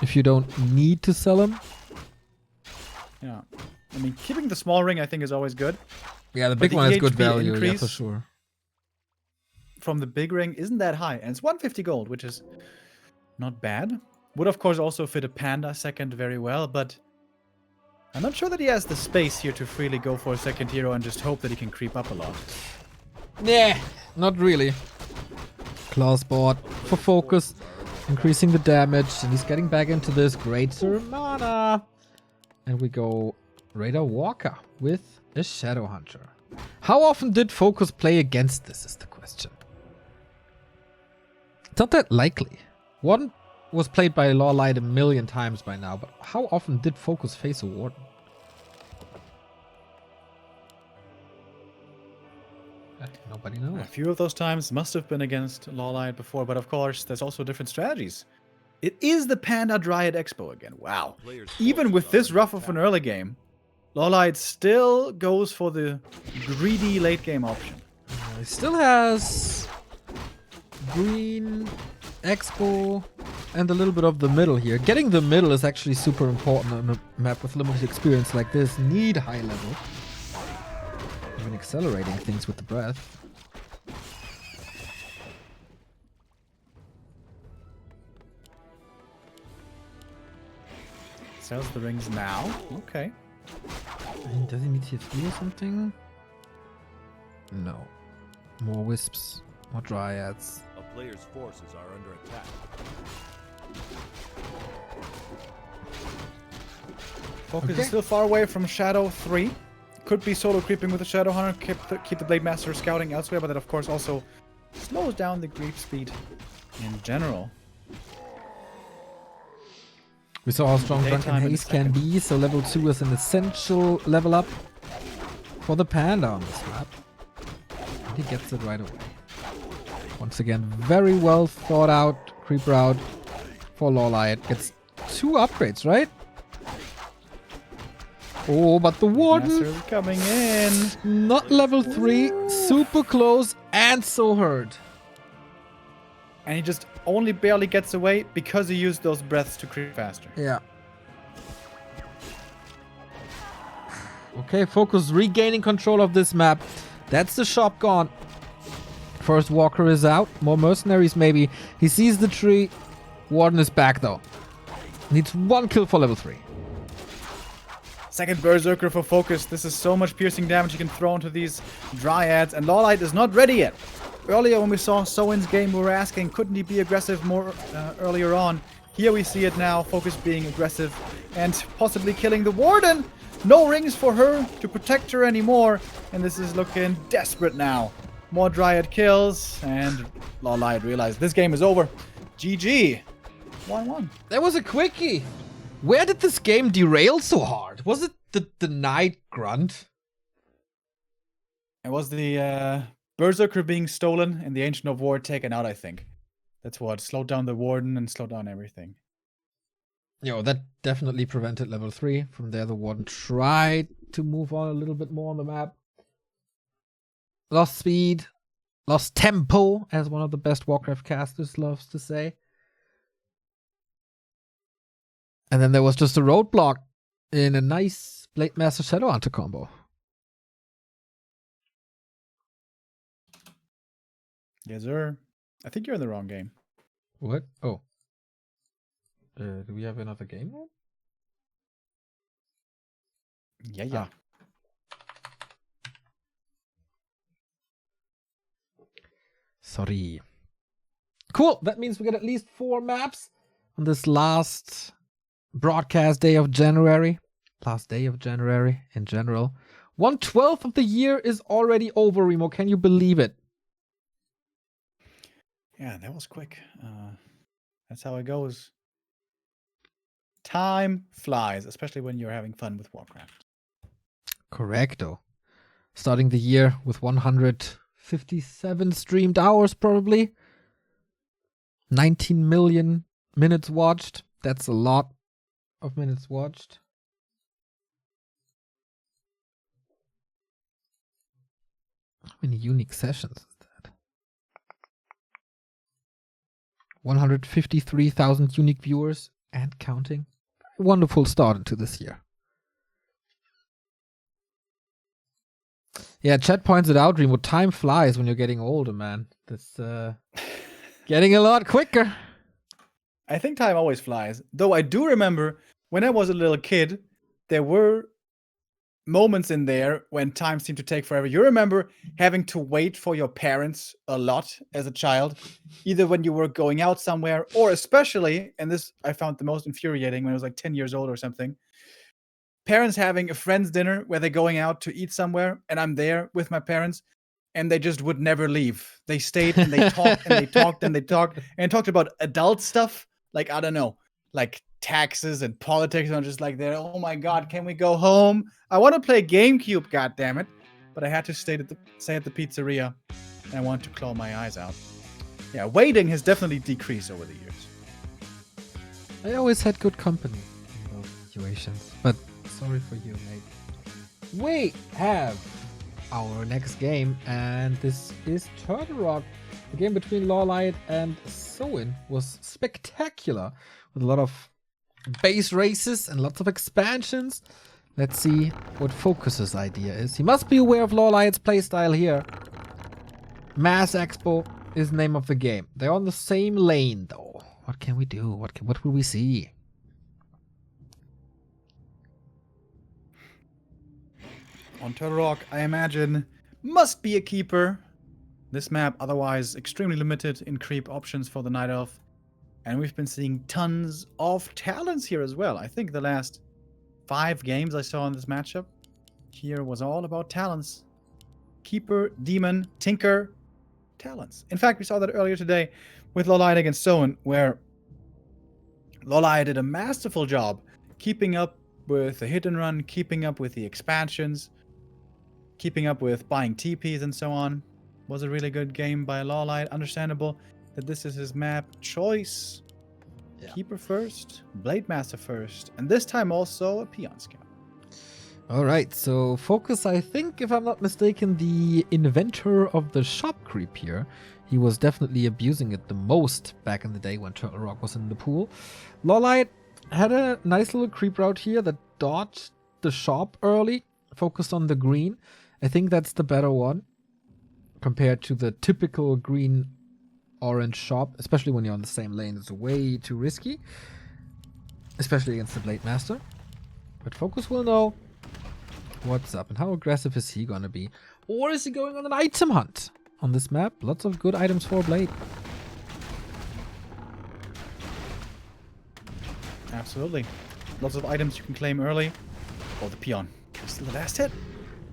If you don't need to sell him. Yeah. I mean, keeping the small ring, I think, is always good. Yeah, the big one has good EHP value, yeah, increase for sure. From the big ring isn't that high. And it's 150 gold, which is not bad. Would, of course, also fit a Panda second very well, but I'm not sure that he has the space here to freely go for a second hero and just hope that he can creep up a lot. Yeah, not really. Claws board for FoCuS, increasing the damage, and he's getting back into this greater mana. And we go Raider Walker with a Shadow Hunter. How often did FoCuS play against this is the question. It's not that likely. Warden was played by LawLiet a million times by now, but how often did FoCuS face a Warden? Nobody knows. A few of those times must have been against LawLiet before, but of course, there's also different strategies. It is the Panda Dryad Expo again. Wow. Even with this rough of an early game, LawLiet still goes for the greedy late game option. He still has green, Expo, and a little bit of the middle here. Getting the middle is actually super important on a map with limited experience like this. Need high level. Even accelerating things with the breath. Sells the rings now. Okay. Does he need tier 3 or something? No. More wisps. More dryads. A player's forces are under attack. FoCuS is still far away from Shadow 3. Could be solo creeping with the Shadow Hunter, keep the Blade Master scouting elsewhere, but that of course also slows down the creep speed in general. We saw how strong Drunken Haze can be, so level 2 is an essential level up for the Panda on this map. And he gets it right away. Once again, very well thought out creep route for LawLiet. Gets 2 upgrades, right? Oh, but the Warden coming in. Not level 3, super close and so hurt. And he just only barely gets away because he used those breaths to creep faster. Yeah. Okay, FoCuS regaining control of this map. That's the shop gone. First Walker is out. More mercenaries maybe. He sees the tree. Warden is back though. Needs 1 kill for level 3. Second Berserker for FoCuS. This is so much piercing damage you can throw into these Dryads. And LawLiet is not ready yet. Earlier when we saw Soin's game, we were asking, couldn't he be aggressive more earlier on? Here we see it now, FoCuS being aggressive and possibly killing the Warden. No rings for her to protect her anymore. And this is looking desperate now More Dryad kills, and LawLiet realized this game is over. GG. 1-1. That was a quickie. Where did this game derail so hard? Was it the Night Grunt? It was the Berserker being stolen and the Ancient of War taken out, I think. That's what slowed down the Warden and slowed down everything. Yo, that definitely prevented level 3. From there, the Warden tried to move on a little bit more on the map. Lost speed, lost tempo, as one of the best Warcraft casters loves to say. And then there was just a roadblock in a nice Blade Master Shadowhunter combo. Yes, sir. I think you're in the wrong game. What? Oh. Do we have another game mode? Yeah. Sorry. Cool. That means we get at least 4 maps on this last broadcast day of January. Last day of January in general. 1/12 of the year is already over, Remo. Can you believe it? Yeah, that was quick. That's how it goes. Time flies, especially when you're having fun with Warcraft. Correcto. Starting the year with 157 streamed hours, probably. 19 million minutes watched. That's a lot of minutes watched. How many unique sessions is that? 153,000 unique viewers and counting. Wonderful start into this year. Yeah, chat points it out, Remo. Time flies when you're getting older, man. That's getting a lot quicker. I think time always flies. Though I do remember when I was a little kid, there were moments in there when time seemed to take forever. You remember having to wait for your parents a lot as a child, either when you were going out somewhere or especially, and this I found the most infuriating when I was like 10 years old or something, parents having a friend's dinner where they're going out to eat somewhere and I'm there with my parents and they just would never leave. They stayed and they talked and they talked and they talked and talked about adult stuff. Like, I don't know, like taxes and politics. And I'm just like, there. Oh my God, can we go home? I want to play GameCube, goddammit. But I had to stay at the pizzeria and I wanted to claw my eyes out. Yeah, waiting has definitely decreased over the years. I always had good company in those situations. But sorry for you, mate. We have our next game, and this is Turtle Rock. The game between LawLiet and Soin was spectacular, with a lot of base races and lots of expansions. Let's see what FoCuS's idea is. He must be aware of LawLiet's playstyle here. Mass Expo is the name of the game. They're on the same lane, though. What can we do? What will we see? On Turtle Rock, I imagine, must be a keeper. This map, otherwise extremely limited in creep options for the Night Elf. And we've been seeing tons of talents here as well. I think the last 5 games I saw in this matchup here was all about talents. Keeper, Demon, Tinker, talents. In fact, we saw that earlier today with LawLiet against Soin, where LawLiet did a masterful job keeping up with the hit and run, keeping up with the expansions, keeping up with buying TPs and so on. Was a really good game by LawLiet. Understandable that this is his map choice. Yeah. Keeper first, Blade Master first, and this time also a Peon Scout. Alright, so FoCuS, I think, if I'm not mistaken, the inventor of the shop creep here. He was definitely abusing it the most back in the day when Turtle Rock was in the pool. LawLiet had a nice little creep route here that dodged the shop early, focused on the green. I think that's the better one compared to the typical green-orange shop, especially when you're on the same lane. It's way too risky, especially against the Blade Master. But FoCuS will know what's up and how aggressive is he gonna be. Or is he going on an item hunt on this map? Lots of good items for Blade. Absolutely. Lots of items you can claim early. Oh, the Peon. Still the last hit?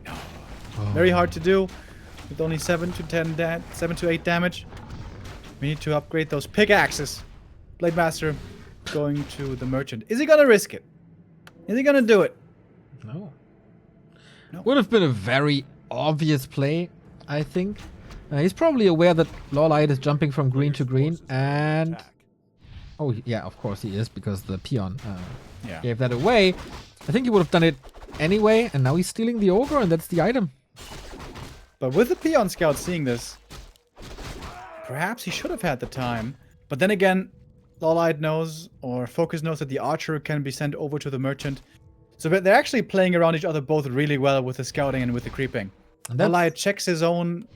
No. Oh. Very hard to do. with only 7 to 8 damage. We need to upgrade those pickaxes. Blade Master going to the merchant. Is he gonna risk it? Is he gonna do it? No. No. Would have been a very obvious play, I think. He's probably aware that LawLiet is jumping from green to green, Player's forces are under and... attack. Oh, yeah, of course he is, because the peon Yeah. gave that away. I think he would have done it anyway, and now he's stealing the ogre, and that's the item. But with the peon scout seeing this, perhaps he should have had the time. But then again, LawLiet knows, or FoCuS knows, that the archer can be sent over to the merchant. So they're actually playing around each other both really well with the scouting and with the creeping. And that's- LawLiet checks his own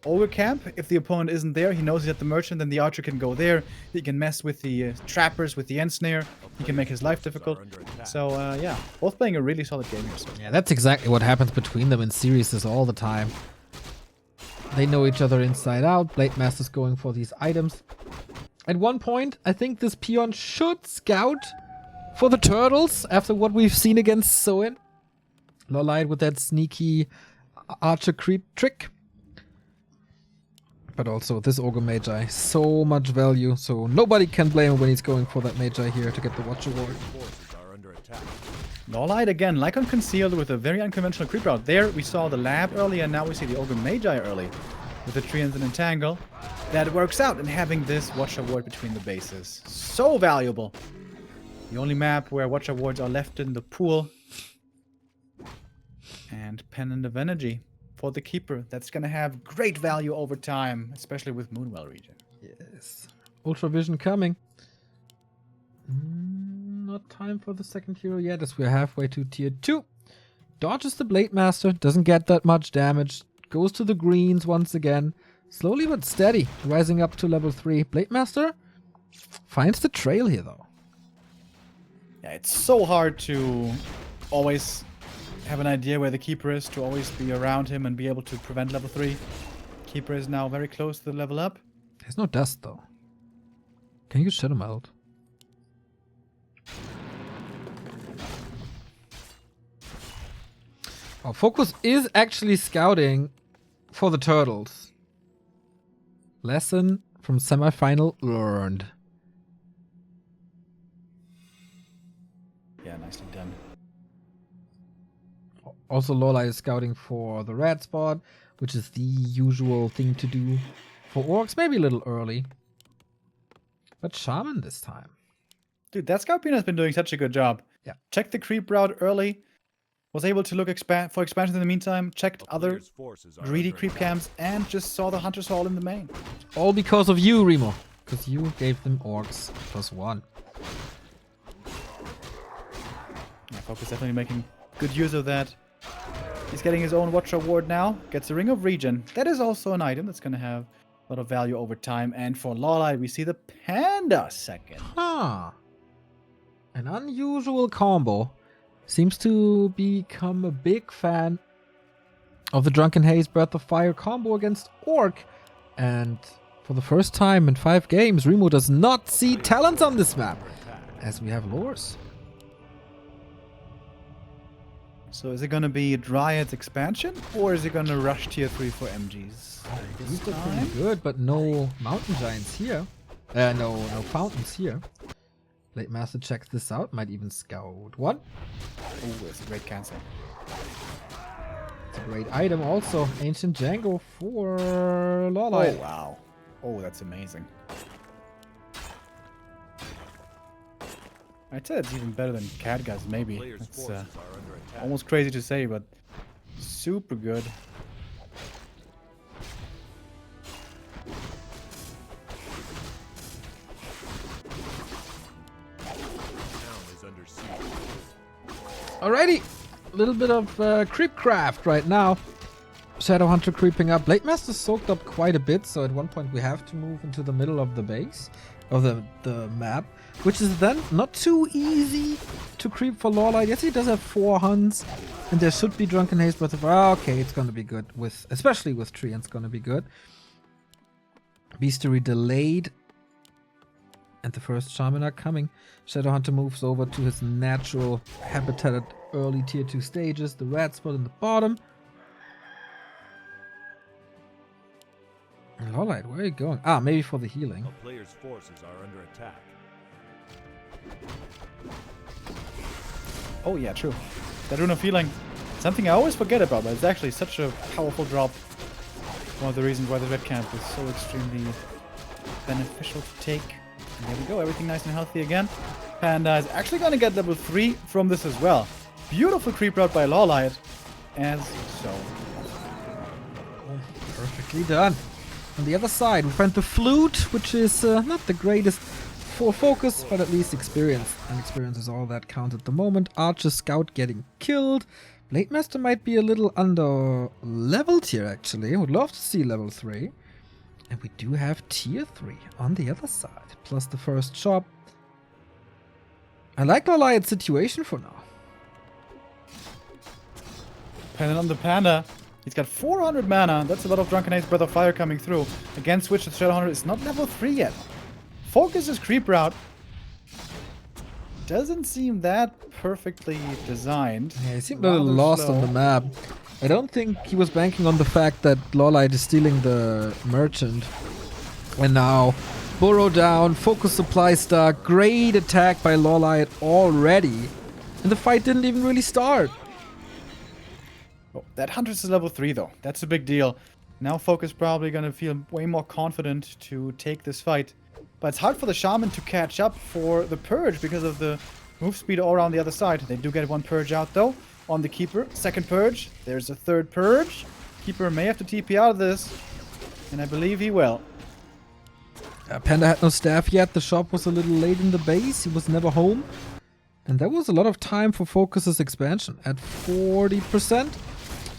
ogre camp. If the opponent isn't there, he knows he's at the merchant, then the archer can go there. He can mess with the trappers, with the end snare. He can make his life difficult. So, yeah, both playing a really solid game here. So. Yeah, that's exactly what happens between them in series all the time. They know each other inside out. Blade Master's going for these items. At one point, I think this peon should scout for the turtles after what we've seen against Soin. LawLiet with that sneaky archer creep trick. But also this Ogre Magi, so much value, so nobody can blame him when he's going for that Magi here to get the Watch Award. Forces are under attack. LawLiet again, like on Concealed, with a very unconventional creep route. There we saw the lab early, and now we see the Ogre Magi early with the Treants and Entangle. That works out in having this Watcher Ward between the bases. So valuable. The only map where Watcher Wards are left in the pool. And Pendant of Energy for the Keeper. That's going to have great value over time, especially with Moonwell region. Yes. Ultravision coming. Not time for the second hero yet, as we're halfway to tier 2. Dodges the Blade Master, doesn't get that much damage. Goes to the greens once again. Slowly but steady, rising up to level 3. Blade Master finds the trail here, though. Yeah, it's so hard to always have an idea where the Keeper is, to always be around him and be able to prevent level 3. Keeper is now very close to the level up. There's no dust, though. Can you shut him out? Oh, FoCuS is actually scouting for the turtles. Lesson from semifinal learned. Yeah, nicely done. Also, LawLiet is scouting for the red spot, which is the usual thing to do for orcs. Maybe a little early. But Shaman this time. Dude, that Scout Peanut has been doing such a good job. Yeah. Checked the creep route early. Was able to look for expansions in the meantime. Checked other Player's forces are greedy under creep attack. camps. And just saw the Hunter's Hall in the main. All because of you, Remo. Because you gave them orcs +1. Yeah, FoCuS definitely making good use of that. He's getting his own Watcher Ward now. Gets a Ring of Regen. That is also an item that's going to have a lot of value over time. And for LawLiet, we see the Panda second. Huh. An unusual combo. Seems to become a big fan of the Drunken Haze Breath of Fire combo against Orc. And for the first time in 5 games, Remo does not see talents on this map, as we have lures. So is it going to be Dryad's expansion? Or is it going to rush tier 3 for MGs? These are pretty good, but no mountain giants here. No fountains here. Blade Master checks this out, might even scout one. Oh, it's a great cancel. It's a great item also. Ancient Django for LawLiet. Oh, wow. Oh, that's amazing. I'd say it's even better than Khadga's, maybe. Player's That's forces are under attack. almost crazy to say, but super good. Town is under siege. Alrighty, a little bit of creep craft right now. Shadowhunter creeping up. Blade Master soaked up quite a bit, so at one point we have to move into the middle of the base, of the map, which is then not too easy to creep for LawLiet. Yes, he does have 4 hunts, and there should be Drunken Haze, but okay, it's gonna be good with, especially with Treants, gonna be good. Beastery delayed, and the first Shaman are coming. Shadowhunter moves over to his natural habitat at early tier 2 stages, the red spot in the bottom. LawLiet, where are you going? Ah, maybe for the healing. A player's forces are under attack. Oh yeah, true. That rune of healing. Something I always forget about, but it's actually such a powerful drop. One of the reasons why the red camp is so extremely beneficial to take. And there we go, everything nice and healthy again. Panda is actually going to get level 3 from this as well. Beautiful creep route by LawLiet. As so. Perfectly done. On the other side, we find the flute, which is not the greatest for focus, but at least experience. And experience is all that counts at the moment. Archer Scout getting killed. Blade Master might be a little under leveled here, actually. Would love to see level 3. And we do have tier 3 on the other side, plus the first shop. I like LawLiet's situation for now. Depending on the Panda, he's got 400 mana. That's a lot of Drunken Ace Breath of Fire coming through. Against which the Shadowhunter is not level 3 yet. FoCuS' creep route doesn't seem that perfectly designed. Yeah, he seemed a little lost on the map. I don't think he was banking on the fact that LawLiet is stealing the merchant. And now, burrow down, FoCuS supply stack, great attack by LawLiet already. And the fight didn't even really start. Oh, that Huntress is level 3 though. That's a big deal. Now FoCuS probably gonna feel way more confident to take this fight. But it's hard for the Shaman to catch up for the Purge because of the move speed all around the other side. They do get one Purge out though on the Keeper. Second Purge. There's a third Purge. Keeper may have to TP out of this. And I believe he will. Panda had no staff yet. The shop was a little late in the base. He was never home. And that was a lot of time for FoCuS' expansion. At 40%.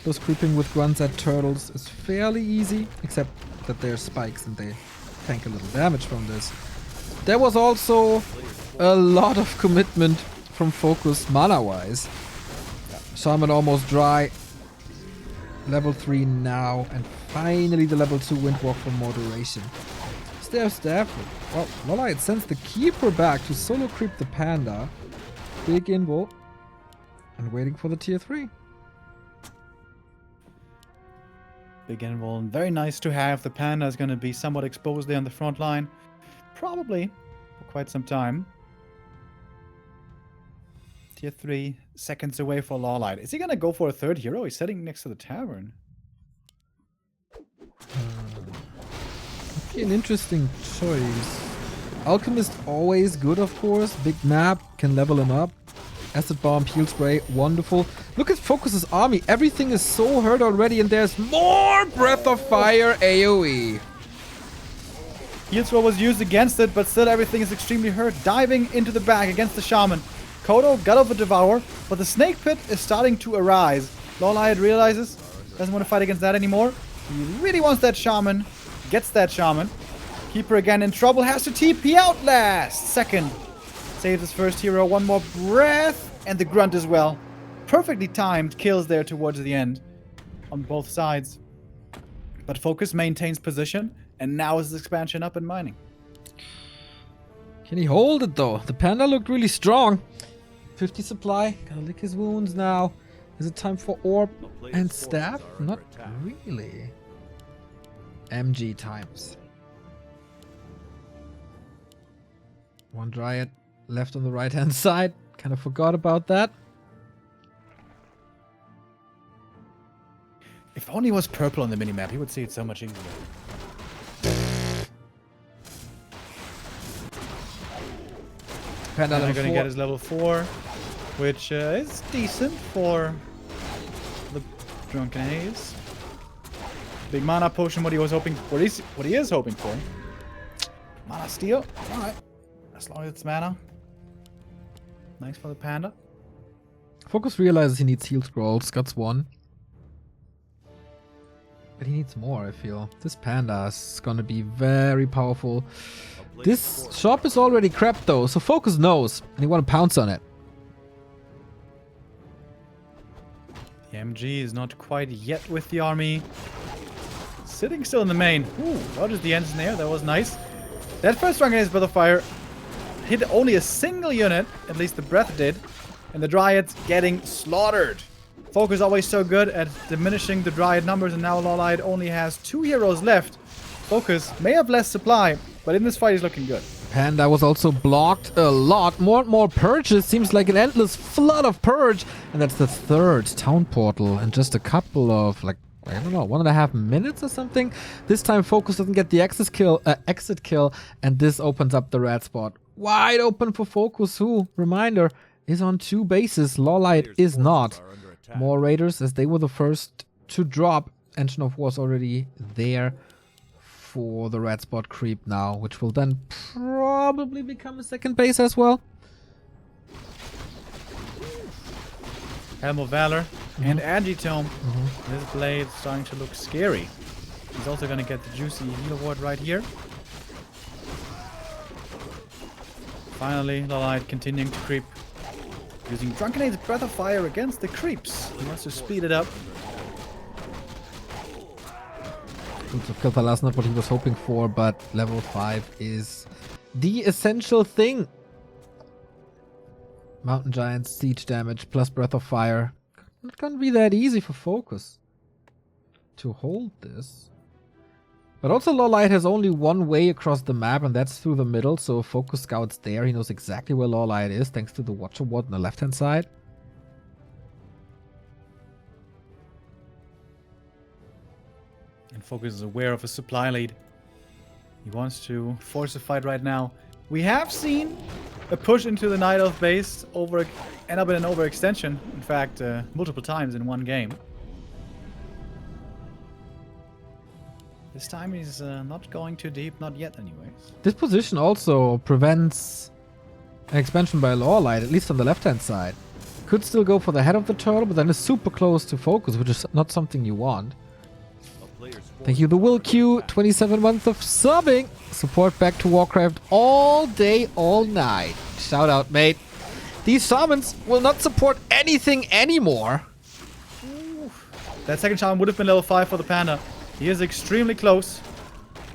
Those creeping with grunts at turtles is fairly easy. Except that there's spikes and they tank a little damage from this. There was also a lot of commitment from FoCuS mana-wise. Shaman almost dry. Level 3 now. And finally the level 2 Windwalk for more duration. Staff. Well, LawLiet sends the Keeper back to solo creep the Panda. Big invo. And waiting for the tier 3. Big involved. Very nice to have. The Panda is going to be somewhat exposed there on the front line. Probably for quite some time. Tier 3 seconds away for LawLiet. Is he going to go for a third hero? He's sitting next to the tavern. An interesting choice. Alchemist always good, of course. Big map, can level him up. Acid Bomb, Heal Spray, wonderful. Look at FoCuS' army. Everything is so hurt already and there's more Breath of Fire AoE. Heal Spray was used against it, but still everything is extremely hurt. Diving into the back against the Shaman. Kodo got over Devour, but the Snake Pit is starting to arise. LawLiet realizes, doesn't want to fight against that anymore. He really wants that Shaman. Gets that Shaman. Keeper again in trouble. Has to TP out last. Second. Saves his first hero. One more breath. And the Grunt as well. Perfectly timed kills there towards the end. On both sides. But FoCuS maintains position. And now is the expansion up and mining. Can he hold it though? The Panda looked really strong. 50 supply. Gotta lick his wounds now. Is it time for Orb and Staff? Not really. MG times. One Dryad left on the right hand side. Kind of forgot about that. If only it was purple on the minimap, he would see it so much easier. Panda Now level going to 4. get his level 4, which is decent for the Drunken Haze. Big mana potion, what he was hoping for. What he is hoping for. Mana steal. Alright. As long as it's mana. Nice for the Panda. FoCuS realizes he needs heal scrolls. Guts 1. But he needs more, I feel. This Panda is gonna be very powerful. This shop is already crap though, so FoCuS knows. And he wanna pounce on it. The MG is not quite yet with the army. Sitting still in the main. Ooh, dodges the ends there. That was nice. That first Drunken Ace Breath of Fire hit only a single unit. At least the breath did. And the Dryads getting slaughtered. FoCuS always so good at diminishing the Dryad numbers. And now LawLiet only has 2 heroes left. FoCuS may have less supply, but in this fight he's looking good. Panda was also blocked a lot. More and more purges. Seems like an endless flood of purge. And that's the third town portal in just a couple of, like, I don't know, 1.5 minutes or something. This time FoCuS doesn't get the exit kill, and this opens up the red spot. Wide open for FoCuS, who, reminder, is on 2 bases. LawLiet is not. More raiders, as they were the first to drop. Engine of War is already there for the red spot creep now, which will then probably become a second base as well. Helm of Valor and Agitome. This blade starting to look scary. He's also going to get the juicy heal ward right here. Finally, LawLiet continuing to creep. Using Drunkenade's Breath of Fire against the creeps. He wants to speed it up. Kill the last, not what he was hoping for, but level 5 is the essential thing. Mountain Giants, siege damage, plus Breath of Fire. Not gonna be that easy for FoCuS to hold this. But also LawLiet has only one way across the map, and that's through the middle, so if FoCuS scouts there, he knows exactly where LawLiet is, thanks to the Watcher Ward on the left-hand side. And FoCuS is aware of a supply lead. He wants to force a fight right now. We have seen a push into the Night Elf base end up in an overextension. In fact, multiple times in one game. This time he's not going too deep, not yet anyways. This position also prevents an expansion by LawLiet, at least on the left-hand side. Could still go for the head of the turtle, but then is super close to FoCuS, which is not something you want. Thank you, the Will Q, 27 months of subbing. Support back to Warcraft all day, all night. Shout out, mate. These shamans will not support anything anymore. Ooh. That second shaman would have been level 5 for the Panda. He is extremely close.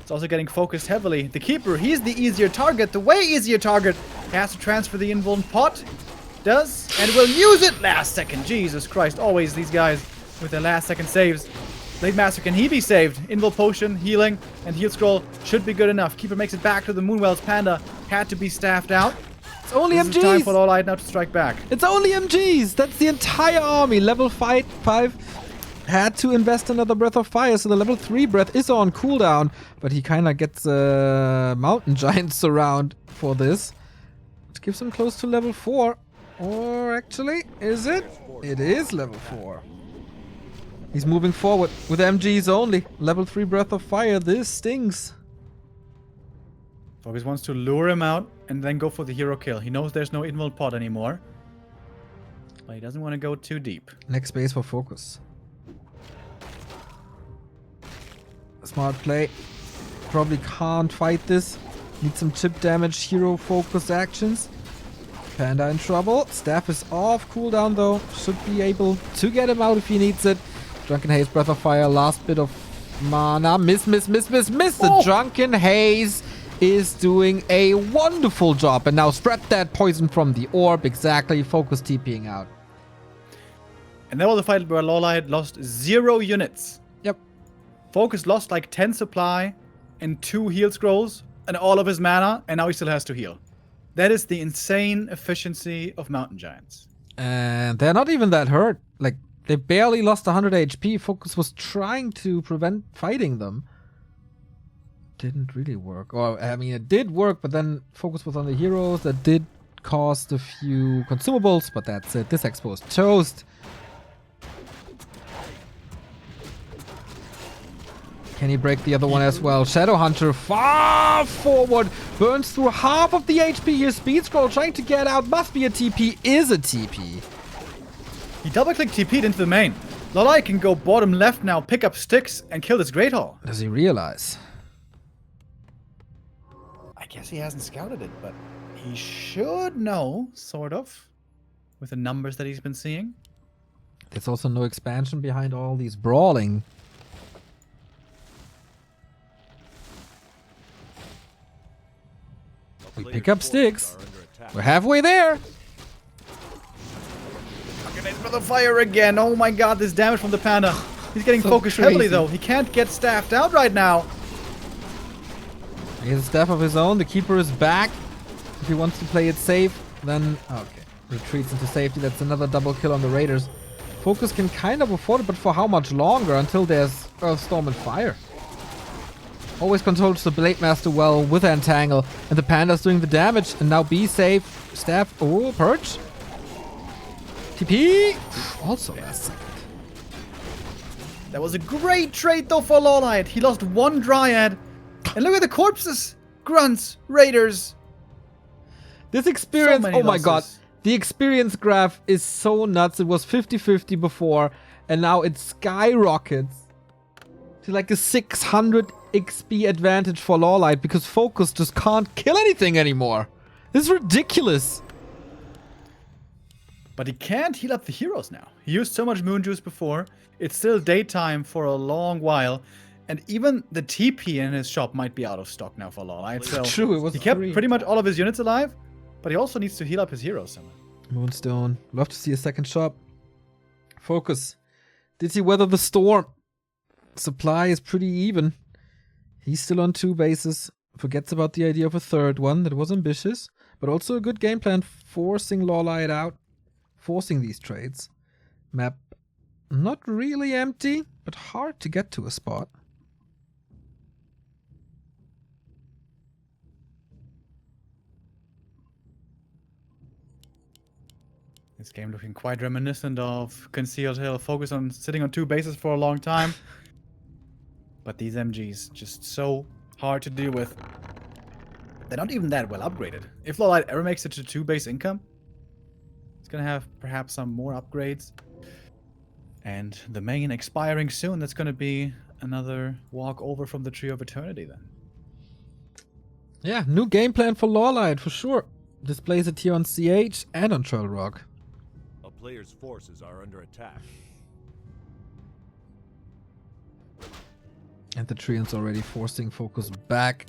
It's also getting focused heavily. The Keeper, he's the easier target, the way easier target. He has to transfer the invuln pot. Does, and will use it last second. Jesus Christ, always these guys with their last second saves. Blade Master, can he be saved? Invul Potion, healing, and Heal Scroll should be good enough. Keeper makes it back to the Moonwell's Panda. Had to be staffed out. It's only this MGs. Is time for LawLiet now to strike back. It's only MGs. That's the entire army. Level 5 had to invest another Breath of Fire, so the level 3 breath is on cooldown, but he kind of gets Mountain Giants around for this. It gives him close to level 4. Or actually, is it? It is level 4. He's moving forward with MGs only. Level 3 Breath of Fire. This stings. FoCuS wants to lure him out and then go for the hero kill. He knows there's no invul pot anymore. But he doesn't want to go too deep. Next base for FoCuS. Smart play. Probably can't fight this. Need some chip damage, hero focus actions. Panda in trouble. Staff is off cooldown though. Should be able to get him out if he needs it. Drunken Haze, Breath of Fire, last bit of mana. Miss. The Drunken Haze is doing a wonderful job. And now spread that poison from the orb. Exactly. FoCuS TPing out. And that was a fight where LawLiet lost 0 units. Yep. FoCuS lost like 10 supply and 2 heal scrolls and all of his mana, and now he still has to heal. That is the insane efficiency of Mountain Giants. And they're not even that hurt. Like, they barely lost 100 HP. FoCuS was trying to prevent fighting them. Didn't really work. Or, I mean, it did work, but then FoCuS was on the heroes. That did cost a few consumables, but that's it. This expo is toast. Can he break the other one as well? Shadowhunter far forward. Burns through half of the HP here. Speed Scroll trying to get out. Must be a TP. Is a TP. He double-clicked TP'd into the main. LawLiet can go bottom left now, pick up sticks, and kill this Great Hall. Does he realize? I guess he hasn't scouted it, but he should know, sort of, with the numbers that he's been seeing. There's also no expansion behind all these brawling. We pick up sticks. We're halfway there. Breath of Fire again. Oh my god, this damage from the Panda. He's getting So focused heavily crazy. though. He can't get staffed out right now. He has a staff of his own. The keeper is back. If he wants to play it safe, then... Okay. Retreats into safety. That's another double kill on the Raiders. FoCuS can kind of afford it, but for how much longer until there's Earthstorm and Fire? Always controls the Blade Master well with Entangle. And the Panda's doing the damage. And now be safe. Staff. Oh, Purge. TP. Also last second. That was a great trade though for LawLiet. He lost one Dryad. And look at the corpses. Grunts. Raiders. This experience, So oh my losses. god. The experience graph is so nuts. It was 50-50 before, and now it skyrockets to like a 600 XP advantage for LawLiet because FoCuS just can't kill anything anymore. This is ridiculous. But he can't heal up the heroes now. He used so much moon juice before. It's still daytime for a long while. And even the TP in his shop might be out of stock now for LawLiet. So True, it was he kept free. pretty much all of his units alive. But he also needs to heal up his heroes somehow. Moonstone. Love to see a second shop. FoCuS. Did he weather the storm? Supply is pretty even. He's still on 2 bases. Forgets about the idea of a third one. That was ambitious. But also a good game plan. Forcing LawLiet out. Forcing these trades. Map not really empty, but hard to get to a spot. This game looking quite reminiscent of Concealed Hill. Focus on sitting on 2 bases for a long time. But these MGs, just so hard to deal with. They're not even that well upgraded. If LawLiet ever makes it to 2-base income, it's gonna have perhaps some more upgrades. And the main expiring soon, that's gonna be another walk over from the Tree of Eternity then. Yeah, new game plan for LawLiet for sure. Displays it here on CH and on Troll Rock. A player's forces are under attack. And the Treant's already forcing FoCuS back.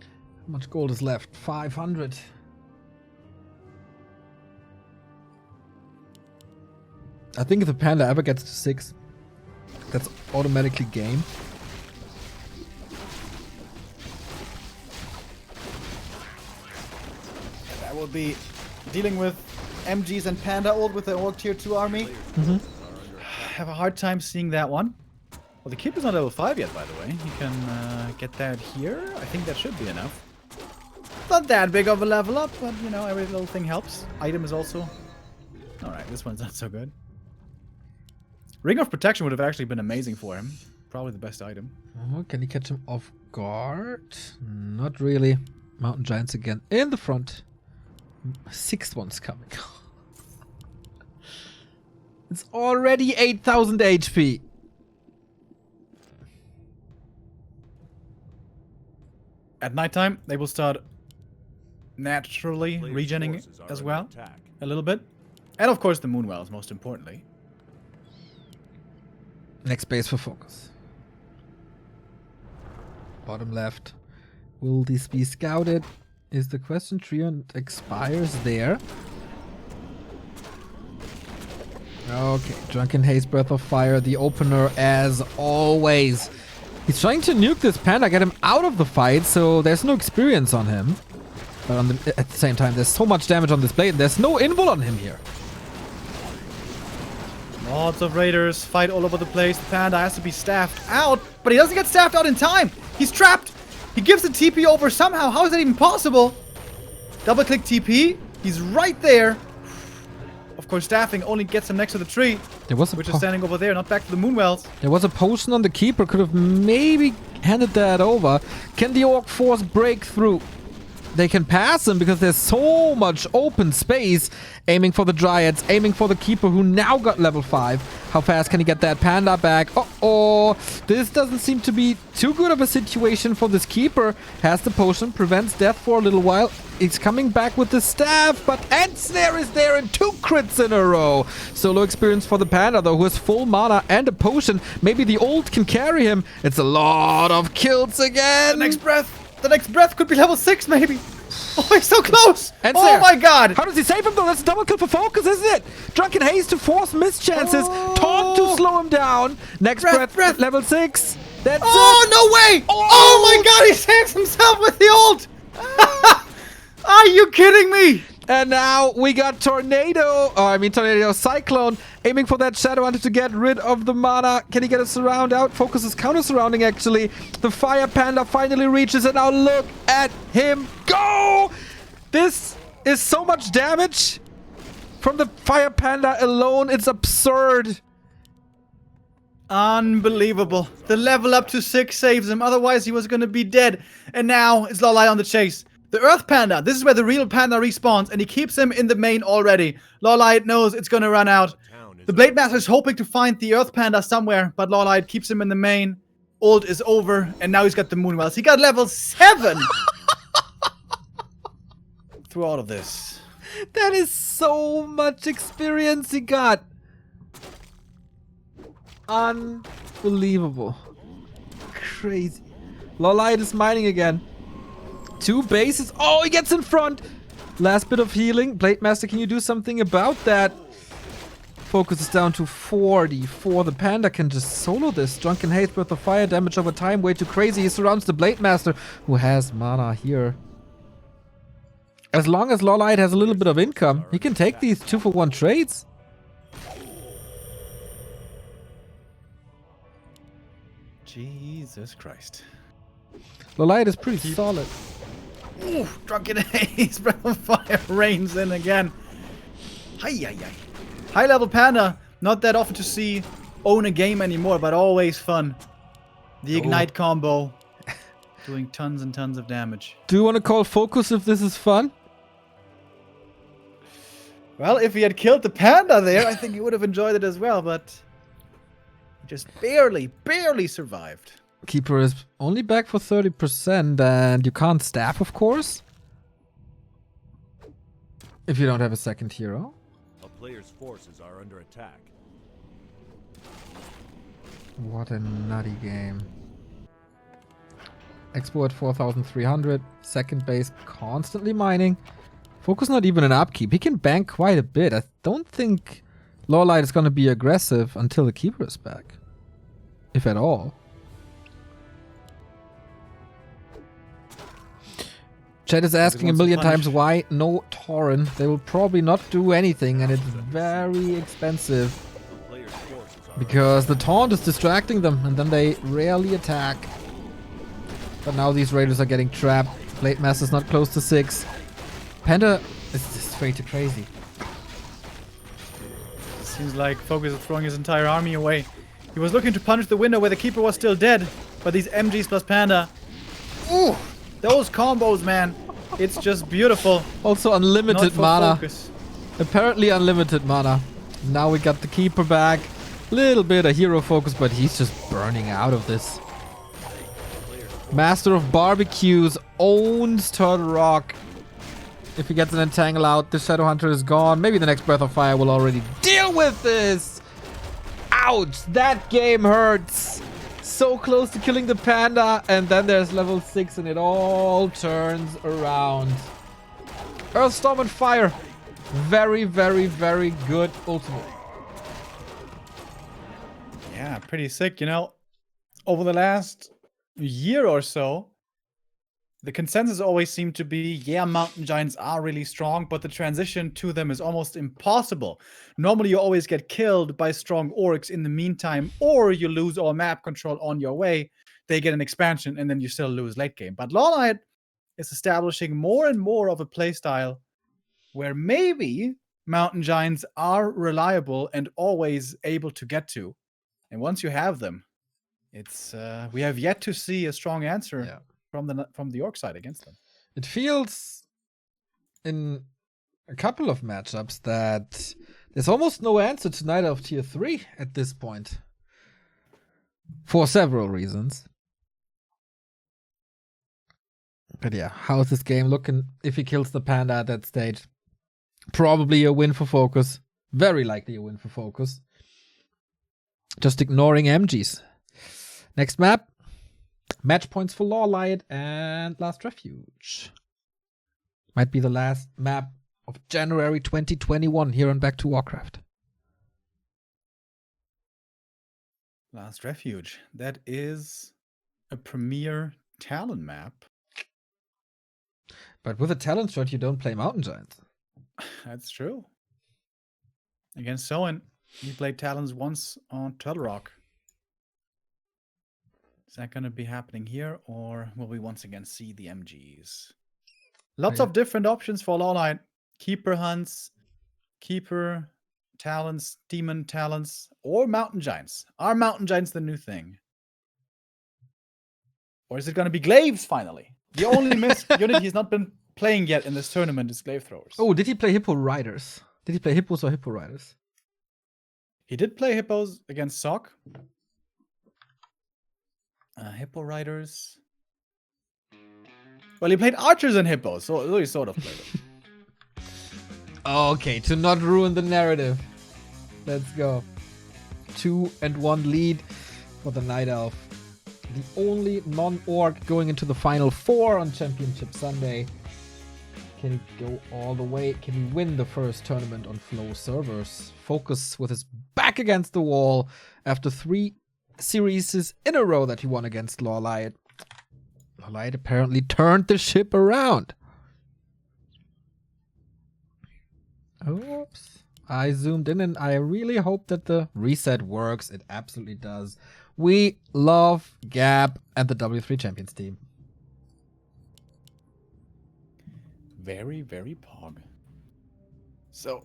How much gold is left? 500. I think if the Panda ever gets to 6, that's automatically game. That will be dealing with MGs and Panda ult with the Orc Tier 2 army. Have a hard time seeing that one. Well, the Keeper's not level 5 yet, by the way. He can get that here. I think that should be enough. Not that big of a level up, but, you know, every little thing helps. Item is also... Alright, this one's not so good. Ring of Protection would have actually been amazing for him. Probably the best item. Oh, can he catch him off guard? Not really. Mountain Giants again in the front. 6th one's coming. It's already 8,000 HP. At nighttime, they will start naturally Player's regenning forces are as under well. attack. A little bit. And of course the Moonwells, most importantly. Next base for FoCuS. Bottom left. Will this be scouted? Is the question. Treant expires there. Okay, Drunken Haze, Breath of Fire, the opener as always. He's trying to nuke this Panda, get him out of the fight, so there's no experience on him. But on at the same time, there's so much damage on this blade, and there's no invul on him here. Lots of raiders fight all over the place. The Panda has to be staffed out, but he doesn't get staffed out in time. He's trapped. He gives the TP over somehow. How is that even possible? Double click TP. He's right there. Of course, staffing only gets him next to the tree, There was a which is standing over there, not back to the Moonwells. There was a potion on the Keeper, could have maybe handed that over. Can the Orc Force break through? They can pass him because there's so much open space. Aiming for the Dryads, aiming for the Keeper who now got level 5. How fast can he get that Panda back? Uh-oh. This doesn't seem to be too good of a situation for this Keeper. Has the potion, prevents death for a little while. He's coming back with the staff, but Ensnare is there and 2 crits in a row. Solo experience for the Panda though, who has full mana and a potion. Maybe the ult can carry him. It's a lot of kills again. The next breath could be level 6 maybe. Oh, he's so close. Ensnare. Oh my god. How does he save him though? That's a double kill for FoCuS, isn't it? Drunken Haze to force mischances. Taunt to slow him down. Next breath, level 6. That's Oh, it! no way! Oh! Oh my god, he saves himself with the ult! Are you kidding me? And now we got Tornado Cyclone aiming for that Shadow Hunter to get rid of the mana. Can he get a surround out? FoCuS is counter surrounding actually. The Fire Panda finally reaches and now look at him go! This is so much damage from the Fire Panda alone. It's absurd. Unbelievable. The level up to 6 saves him, otherwise he was gonna be dead. And now it's LawLiet on the chase. The Earth Panda, this is where the real panda respawns, and he keeps him in the main already. LawLiet knows it's gonna run out. The Blade Master is hoping to find the Earth Panda somewhere, but LawLiet keeps him in the main. Ult is over, and now he's got the Moonwells. He got level 7! Through all of this. That is so much experience he got. Unbelievable. Crazy. LawLiet is mining again. 2 bases. Oh, he gets in front. Last bit of healing. Blade Master, can you do something about that? FoCuS is down to 44. The Panda can just solo this. Drunken Haste with the fire damage over time. Way too crazy. He surrounds the Blade Master, who has mana here. As long as LawLiet has a little bit of income, he can take these 2-for-1 trades. Jesus Christ. LawLiet is pretty solid. Ooh, Drunken Haze, Breath of Fire rains in again. High level Panda, not that often to see own a game anymore, but always fun. The Ignite combo, doing tons and tons of damage. Do you want to call FoCuS if this is fun? Well, if he had killed the Panda there, I think he would have enjoyed it as well, but he just barely survived. Keeper is only back for 30%, and you can't staff, of course. If you don't have a second hero. A player's forces are under attack. What a nutty game. Expo at 4,300. Second base constantly mining. FoCuS not even an upkeep. He can bank quite a bit. I don't think LawLiet is going to be aggressive until the Keeper is back. If at all. Chat is asking a million times why no Tauren. They will probably not do anything, and it's very expensive. Because the taunt is distracting them, and then they rarely attack. But now these raiders are getting trapped. Blade Master's not close to 6. Panda is just way too crazy. Seems like FoCuS is throwing his entire army away. He was looking to punch the window where the Keeper was still dead, but these MGs plus Panda. Ooh! Those combos, man. It's just beautiful. Also unlimited mana. FoCuS. Apparently unlimited mana. Now we got the Keeper back. Little bit of hero focus, but he's just burning out of this. Master of Barbecues owns Turtle Rock. If he gets an Entangle out, the Shadow Hunter is gone. Maybe the next Breath of Fire will already deal with this. Ouch, that game hurts. So close to killing the Panda, and then there's level 6 and it all turns around. Earthstorm and Fire. Very, very, very good ultimate. Yeah, pretty sick, you know. Over the last year or so, the consensus always seemed to be, yeah, Mountain Giants are really strong, but the transition to them is almost impossible. Normally, you always get killed by strong orcs in the meantime, or you lose all map control on your way. They get an expansion, and then you still lose late game. But LawLiet is establishing more and more of a playstyle where maybe Mountain Giants are reliable and always able to get to. And once you have them, it's we have yet to see a strong answer from the orc side against them. It feels in a couple of matchups that there's almost no answer to neither of tier 3 at this point. For several reasons. But yeah, how's this game looking if he kills the Panda at that stage? Probably a win for FoCuS. Very likely a win for FoCuS. Just ignoring MGs. Next map. Match points for LawLiet and Last Refuge. Might be the last map of January 2021 here on Back to Warcraft. Last Refuge. That is a premier Talon map. But with a talent shot, you don't play Mountain Giants. That's true. Against Soen, he played Talons once on Turtle Rock. Is that going to be happening here, or will we once again see the MGs? Lots of different options for LawLiet. Keeper hunts, Keeper Talons, Demon Talons, or Mountain Giants. Are Mountain Giants the new thing? Or is it going to be Glaives finally? The only unit he's not been playing yet in this tournament is Glaive Throwers. Oh, did he play Hippo Riders? Did he play Hippos or Hippo Riders? He did play Hippos against Sock. Hippo Riders. Well, he played Archers and Hippos, so he sort of played it. Okay, to not ruin the narrative. Let's go. 2-1 lead for the Night Elf. The only non-orc going into the Final Four on Championship Sunday. Can he go all the way? Can he win the first tournament on Flow servers? FoCuS with his back against the wall after 3 series in a row that he won against LawLiet. LawLiet apparently turned the ship around. Oops. I zoomed in and I really hope that the reset works. It absolutely does. We love Gab and the W3 Champions team. Very, very pog. So,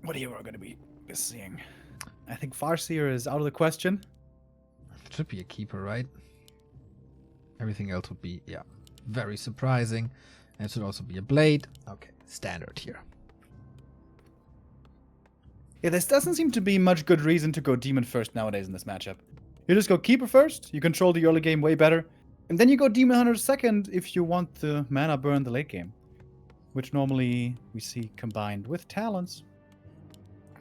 what hero are going to be seeing? I think Farseer is out of the question. It should be a keeper, right? Everything else would be, yeah, very surprising. And it should also be a blade. Okay, standard here. Yeah, this doesn't seem to be much good reason to go Demon first nowadays in this matchup. You just go Keeper first, you control the early game way better, and then you go Demon Hunter second if you want the mana burn the late game. Which normally we see combined with Talons.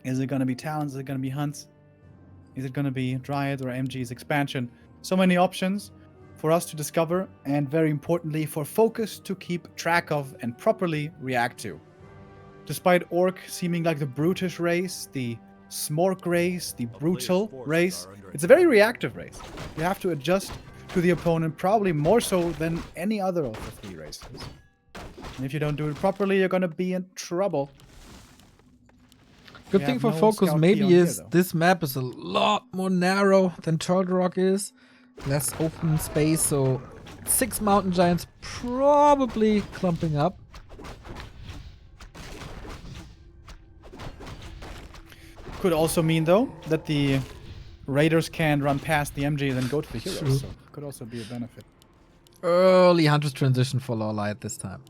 Is it going to be Talons? Is it going to be Hunts? Is it going to be Dryad or MG's expansion? So many options for us to discover, and very importantly for FoCuS to keep track of and properly react to. Despite Orc seeming like the brutish race, the Smork race, the brutal race, it's a very reactive race. You have to adjust to the opponent probably more so than any other of the 3 races. And if you don't do it properly, you're going to be in trouble. Good thing for FoCuS maybe is this map is a lot more narrow than Turtle Rock is. Less open space, so 6 Mountain Giants probably clumping up. Could also mean, though, that the Raiders can run past the MG and then go to the heroes. So could also be a benefit. Early Hunter's transition for LawLiet this time.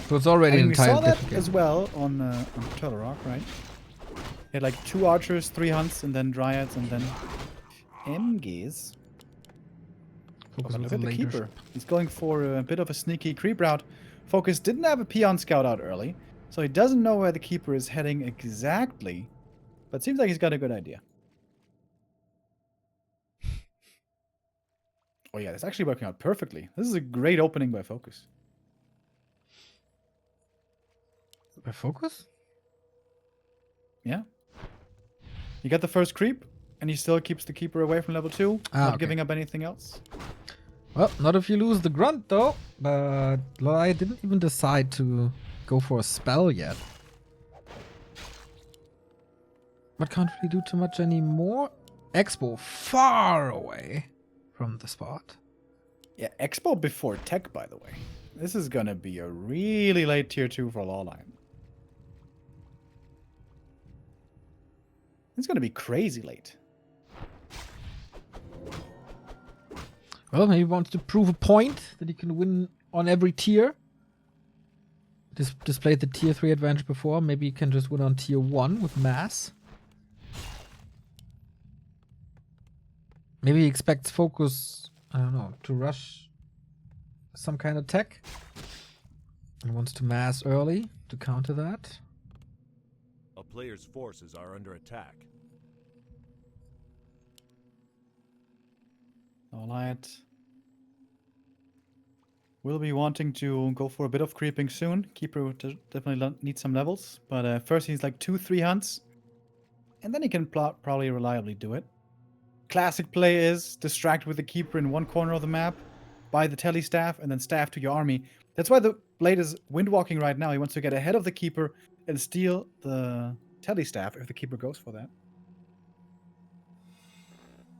So it's already an entire we saw that as well on Turtle Rock, right? He had like 2 Archers, 3 Hunts, and then Dryads, and then MGs. Oh, look at the Keeper. He's going for a bit of a sneaky creep route. FoCuS didn't have a Peon Scout out early, so he doesn't know where the Keeper is heading exactly, but seems like he's got a good idea. Oh yeah, it's actually working out perfectly. This is a great opening by FoCuS. By FoCuS? Yeah. You get the first creep, and he still keeps the Keeper away from level 2, not giving up anything else. Well, not if you lose the Grunt, though. But LawLiet didn't even decide to go for a spell yet. But can't really do too much anymore. Expo far away from the spot. Yeah, Expo before Tech, by the way. This is going to be a really late tier 2 for LawLiet. It's going to be crazy late. Well, maybe he wants to prove a point that he can win on every tier. Displayed the tier 3 advantage before. Maybe he can just win on tier 1 with mass. Maybe he expects FoCuS, I don't know, to rush some kind of tech. And wants to mass early to counter that. A player's forces are under attack. LawLiet will be wanting to go for a bit of creeping soon. Keeper definitely needs some levels, but first he's like 2-3 hunts, and then he can probably reliably do it. classic play is distract with the keeper in one corner of the map, buy the tele staff, and then staff to your army. That's why the blade is windwalking right now. He wants to get ahead of the keeper and steal the tele staff if the keeper goes for that.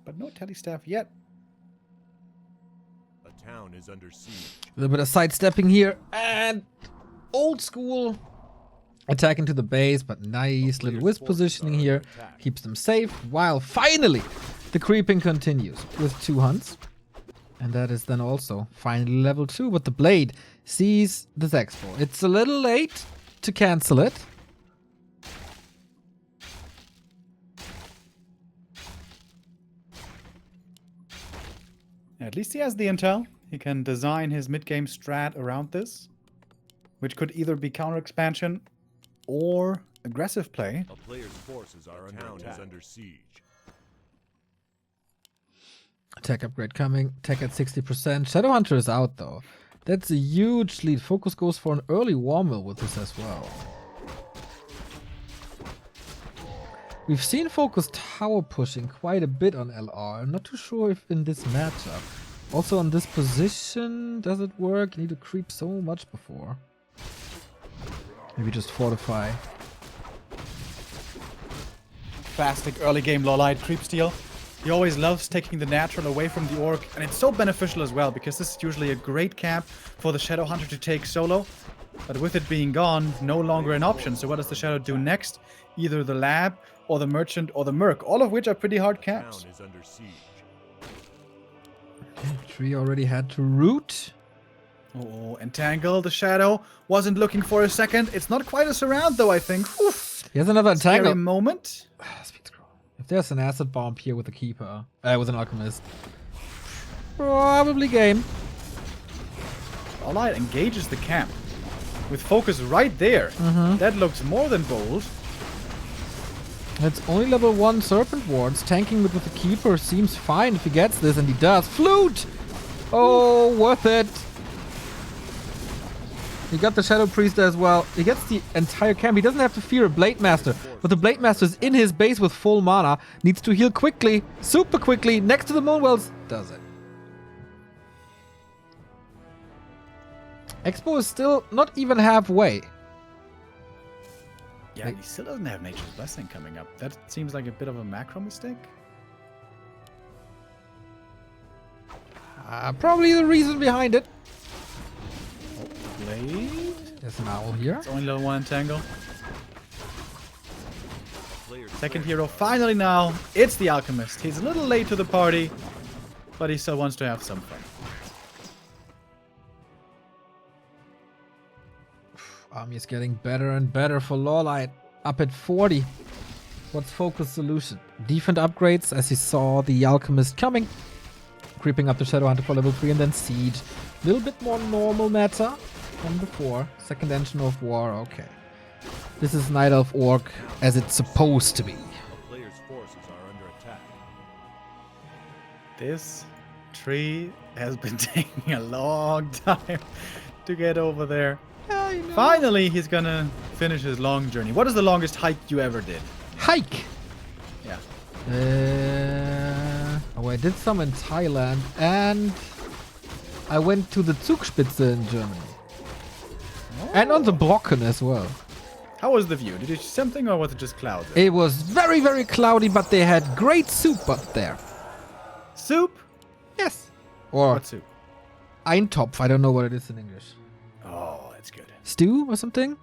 But no tele staff yet. A town is under siege. A little bit of sidestepping here, and old school attack into the base, but nice little wisp positioning here. Keeps them safe, while finally the creeping continues with 2 hunts. And that is then also finally level 2, but the blade sees this expo. It's a little late to cancel it. At least he has the intel. He can design his mid-game strat around this, which could either be counter expansion or aggressive play. A player's forces are under siege. Tech upgrade coming. Tech at 60%. Shadowhunter is out though. That's a huge lead. FoCuS goes for an early Warmill with this as well. We've seen FoCuS tower pushing quite a bit on LR. I'm not too sure if in this matchup. Also on this position, does it work? You need to creep so much before. Maybe just fortify. Classic early game LawLiet creep steal. He always loves taking the natural away from the orc, and it's so beneficial as well because this is usually a great camp for the Shadowhunter to take solo. But with it being gone, no longer an option. So what does the Shadow do next? Either the Lab, or the Merchant, or the Merc, all of which are pretty hard camps. Town is under siege. Tree already had to root. Oh, Entangle, the Shadow wasn't looking for a second. It's not quite a surround though, I think. Oof. He has another Scary Entangle. moment. If there's an acid bomb here with a keeper, with an alchemist, probably game. LawLiet engages the camp with FoCuS right there. That looks more than bold. It's only level 1 Serpent Wards. Tanking with the keeper seems fine if he gets this, and he does. Flute! Oh, worth it. He got the Shadow Priest as well. He gets the entire camp. He doesn't have to fear a Blade Master. But the Blade Master is in his base with full mana. Needs to heal quickly. Super quickly. Next to the Moonwells. Does it. Expo is still not even halfway. Yeah, he still doesn't have Nature's Blessing coming up. That seems like a bit of a macro mistake. Probably the reason behind it. Blade? There's an owl here. It's only level 1 Entangle. Second hero finally now. It's the Alchemist. He's a little late to the party, but he still wants to have some fun. Army is getting better and better for LawLiet. Up at 40. What's FoCuS solution? Defend upgrades, as he saw the Alchemist coming. Creeping up the Shadowhunter for level 3 and then Siege. A little bit more normal meta than before. Second Engine of War, okay. This is Night Elf Orc as it's supposed to be. A player's forces are under attack. This tree has been taking a long time to get over there. I know. Finally, he's gonna finish his long journey. What is the longest hike you ever did? Hike! Yeah. Oh, I did some in Thailand and I went to the Zugspitze in Germany. And on the Brocken as well. How was the view? Did you see something or was it just clouds? It was very, very cloudy, but they had great soup up there. Soup? Yes. Or What soup? Eintopf, I don't know what it is in English. Oh, that's good. Stew or something?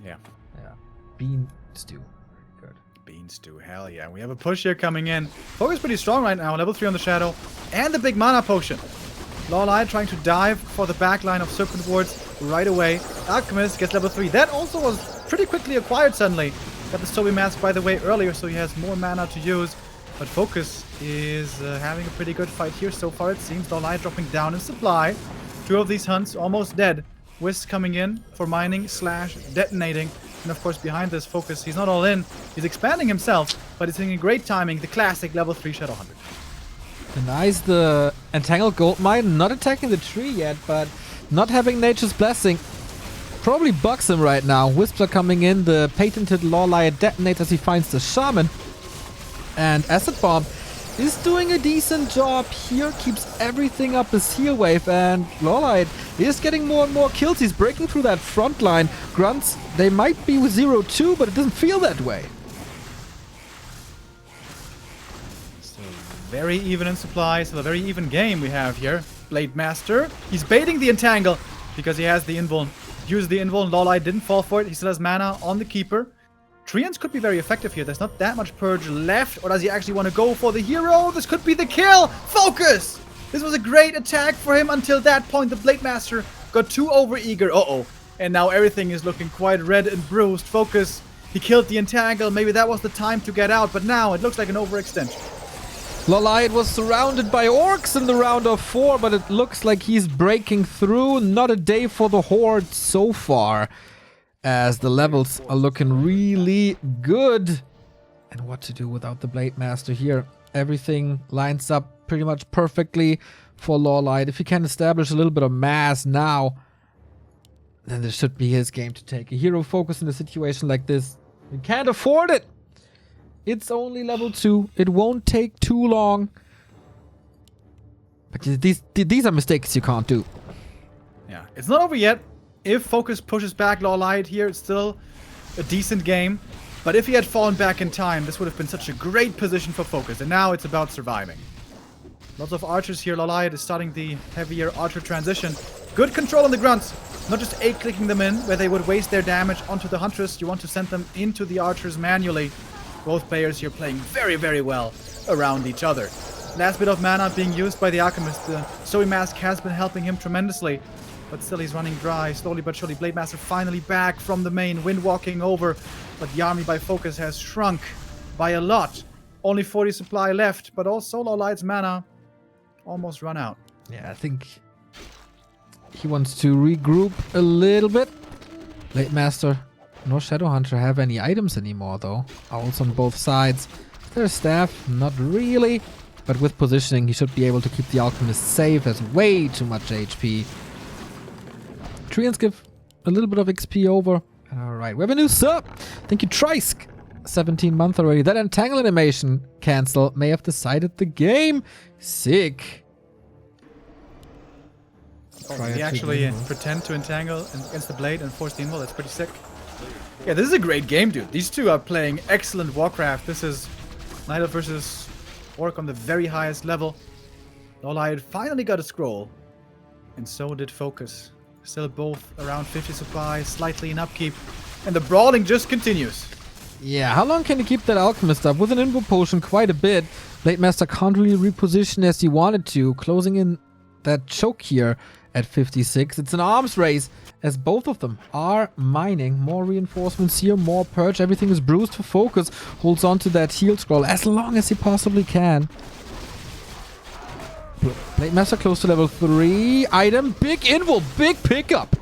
Yeah. Yeah. Bean stew. Good. Bean stew, hell yeah. We have a push here coming in. FoCuS pretty strong right now. Level 3 on the Shadow. And the big mana potion. LawLiet trying to dive for the backline of Serpent Wards right away. Alchemist gets level 3. That also was pretty quickly acquired suddenly. Got the Stoby Mask, by the way, earlier, so he has more mana to use. But FoCuS is having a pretty good fight here so far, it seems. LawLiet dropping down in supply. 2 of these hunts almost dead. Wisp coming in for mining / detonating. And of course, behind this FoCuS, he's not all in. He's expanding himself, but it's in great timing. The classic level 3 Shadowhunter. Nice, the Entangled Goldmine, not attacking the tree yet, but not having Nature's Blessing probably bugs him right now. Wisps are coming in, the patented LawLiet detonates as he finds the Shaman. And Acid Bomb is doing a decent job here, keeps everything up his heal wave, and LawLiet is getting more and more kills. He's breaking through that front line. Grunts, they might be with 0-2, but it doesn't feel that way. So very even in supply, so a very even game we have here. Blade Master, he's baiting the Entangle because he has the invuln. Use the invuln, LawLiet didn't fall for it. He still has mana on the Keeper. Treants could be very effective here. There's not that much Purge left. Or does he actually want to go for the hero? This could be the kill. FoCuS! This was a great attack for him until that point. The Blade Master got too overeager. Uh-oh. And now everything is looking quite red and bruised. FoCuS, he killed the Entangle. Maybe that was the time to get out. But now it looks like an overextension. LawLiet was surrounded by orcs in the round of 4, but it looks like he's breaking through. Not a day for the Horde so far, as the levels are looking really good. And what to do without the Blade Master here? Everything lines up pretty much perfectly for LawLiet. If he can establish a little bit of mass now, then this should be his game to take. A hero focus in a situation like this. You can't afford it. It's only level 2. It won't take too long. But these are mistakes you can't do. Yeah, it's not over yet. If FoCuS pushes back LawLiet here, it's still a decent game. But if he had fallen back in time, this would have been such a great position for FoCuS. And now it's about surviving. Lots of archers here. LawLiet is starting the heavier archer transition. Good control on the grunts. Not just A-clicking them in, where they would waste their damage onto the huntress. You want to send them into the archers manually. Both players here playing very, very well around each other. Last bit of mana being used by the Alchemist. The Zoe Mask has been helping him tremendously. But still he's running dry. Slowly but surely, Blade Master finally back from the main. Wind walking over. But the army by FoCuS has shrunk by a lot. Only 40 supply left. But also LawLiet's mana almost run out. Yeah, I think he wants to regroup a little bit. Blade Master nor Shadowhunter have any items anymore, though. Owls on both sides. Their staff, not really. But with positioning, he should be able to keep the Alchemist safe. Has way too much HP. Treants give a little bit of XP over. Alright, we have a new sub. Thank you, Trisk. 17 months already. That Entangle animation cancel may have decided the game. Sick. He actually pretend to entangle against the blade and force the invul. That's pretty sick. Yeah, this is a great game, dude. These two are playing excellent Warcraft. This is Night Elf versus Orc on the very highest level. LawLiet finally got a scroll. And so did FoCuS. Still both around 50 supply, slightly in upkeep. And the brawling just continues. Yeah, how long can you keep that Alchemist up? With an Invul Potion, quite a bit. Blade Master can't really reposition as he wanted to. Closing in that choke here at 56. It's an arms race, as both of them are mining. More reinforcements here, more purge. Everything is bruised for FoCuS. Holds on to that heal scroll as long as he possibly can. Blade Master close to level 3. Item, big invul, big pickup.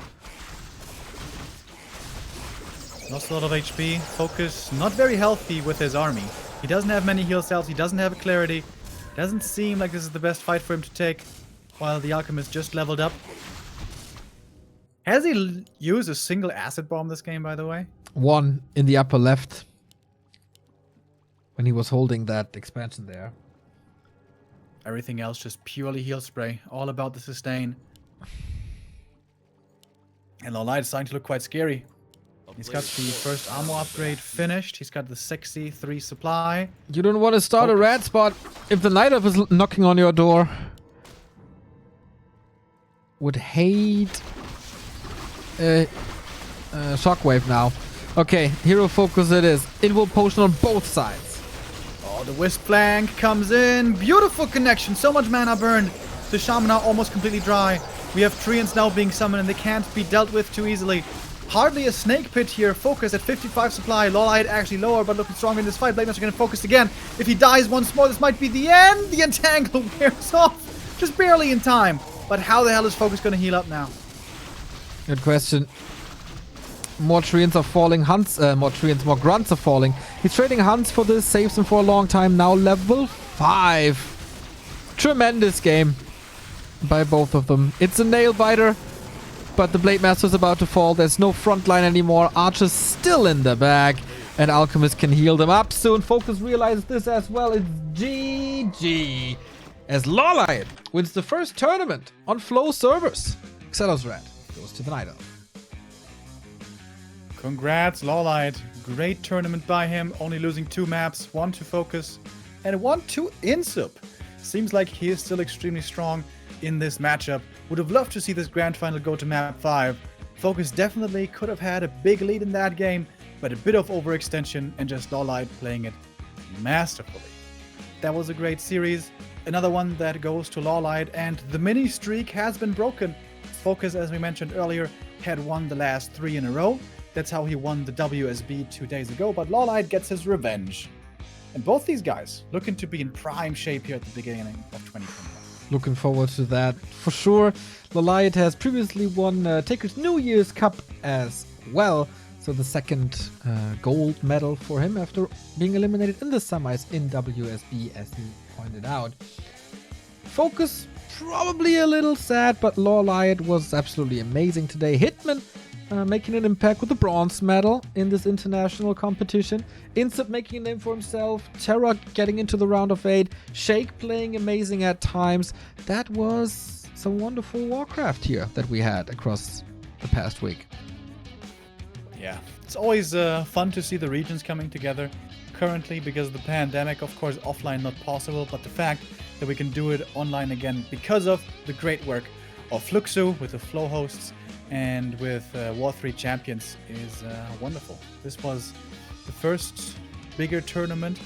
Lost a lot of HP. FoCuS not very healthy with his army. He doesn't have many heal cells. He doesn't have a clarity. Doesn't seem like this is the best fight for him to take. While the Alchemist just leveled up. Has he used a single acid bomb this game, by the way? One in the upper left. When he was holding that expansion there. Everything else just purely heal spray. All about the sustain. And LawLiet is starting to look quite scary. He's got the first armor upgrade finished. He's got the sexy 3 supply. You don't want to start a red spot if the Night Elf is knocking on your door. Would hate Shockwave now. Okay, hero focus it is. Invul Potion on both sides. Oh, the Wisp flank comes in. Beautiful connection. So much mana burned. The Shaman now almost completely dry. We have Treants now being summoned and they can't be dealt with too easily. Hardly a snake pit here. FoCuS at 55 supply. LawLiet actually lower, but looking strong in this fight. Blade Master going to focus again. If he dies once more, this might be the end. The Entangle wears off. Just barely in time. But how the hell is FoCuS going to heal up now? Good question. More Treants are falling. More Grunts are falling. He's trading Hunts for this. Saves him for a long time. Now level 5. Tremendous game by both of them. It's a nail biter. But the Blade Master is about to fall. There's no front line anymore. Archer's still in the back. And Alchemist can heal them up soon. FoCuS realizes this as well. It's GG. As LawLiet wins the first tournament on Flow servers. Xellosred goes to the Night Elf. Congrats, LawLiet. Great tournament by him. Only losing 2 maps, 1 to FoCuS and 1 to Insup. Seems like he is still extremely strong in this matchup. Would have loved to see this grand final go to map 5. FoCuS definitely could have had a big lead in that game, but a bit of overextension and just LawLiet playing it masterfully. That was a great series. Another one that goes to LawLiet, and the mini streak has been broken. FoCuS, as we mentioned earlier, had won the last 3 in a row. That's how he won the WSB 2 days ago, but LawLiet gets his revenge. And both these guys looking to be in prime shape here at the beginning of 2021. Looking forward to that for sure. LawLiet has previously won Taker's New Year's Cup as well. So the second gold medal for him after being eliminated in the semis in WSB, as he pointed out. FoCuS probably a little sad, but LawLiet was absolutely amazing today. Hitman making an impact with the bronze medal in this international competition. Insup making a name for himself. Terra getting into the round of 8. Shake playing amazing at times. That was some wonderful Warcraft here that we had across the past week. Yeah, it's always fun to see the regions coming together. Currently, because of the pandemic, of course, offline not possible, but the fact that we can do it online again because of the great work of Fluxu with the Flow hosts and with War 3 champions is wonderful. This was the first bigger tournament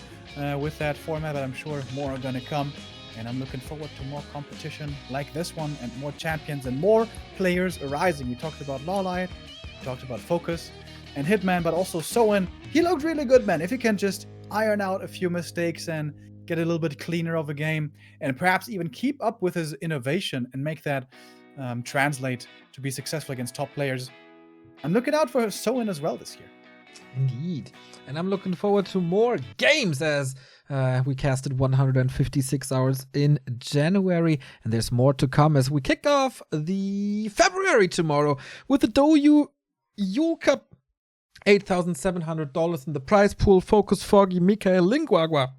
with that format, but I'm sure more are going to come. And I'm looking forward to more competition like this one and more champions and more players arising. We talked about LawLiet, we talked about FoCuS and Hitman, but also Soen. He looked really good, man. If he can just iron out a few mistakes and get a little bit cleaner of a game and perhaps even keep up with his innovation and make that translate to be successful against top players. I'm looking out for Soen as well this year. Indeed. And I'm looking forward to more games as we casted 156 hours in January. And there's more to come as we kick off the February tomorrow with the DouYu Yule Cup. $8,700 in the prize pool. FoCuS, Foggy, Mikael, Linguagua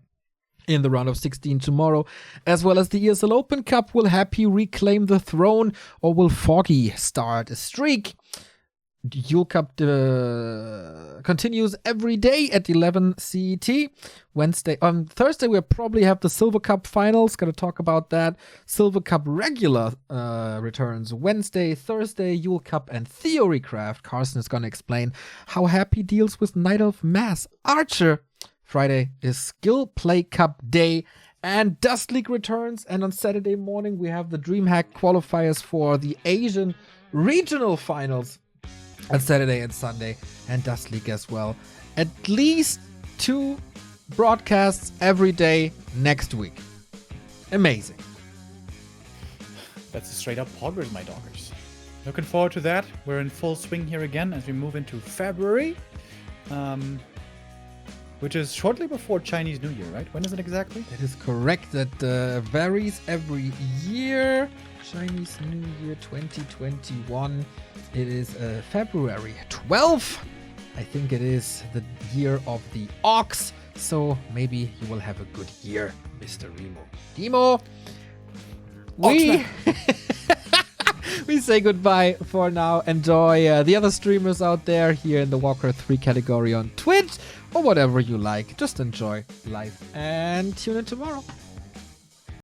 in the round of 16 tomorrow, as well as the ESL Open Cup. Will Happy reclaim the throne, or will Foggy start a streak? The Yule Cup continues every day at 11 CET. On Thursday, we'll probably have the Silver Cup finals. Going to talk about that. Silver Cup regular returns Wednesday, Thursday, Yule Cup and Theorycraft. Carson is going to explain how Happy deals with Night Elf Mass Archer. Friday is Skill Play Cup day, and Dust League returns. And on Saturday morning, we have the DreamHack qualifiers for the Asian regional finals on Saturday and Sunday, and Dust League as well. At least 2 broadcasts every day next week. Amazing. That's a straight up Poggers, my doggers. Looking forward to that. We're in full swing here again as we move into February. Which is shortly before Chinese New Year, right? When is it exactly? That is correct. That varies every year. Chinese New Year 2021. It is February 12th. I think it is the year of the ox. So maybe you will have a good year, Mr. Remo. Demo, we say goodbye for now. Enjoy the other streamers out there here in the Warcraft 3 category on Twitch or whatever you like. Just enjoy life and tune in tomorrow.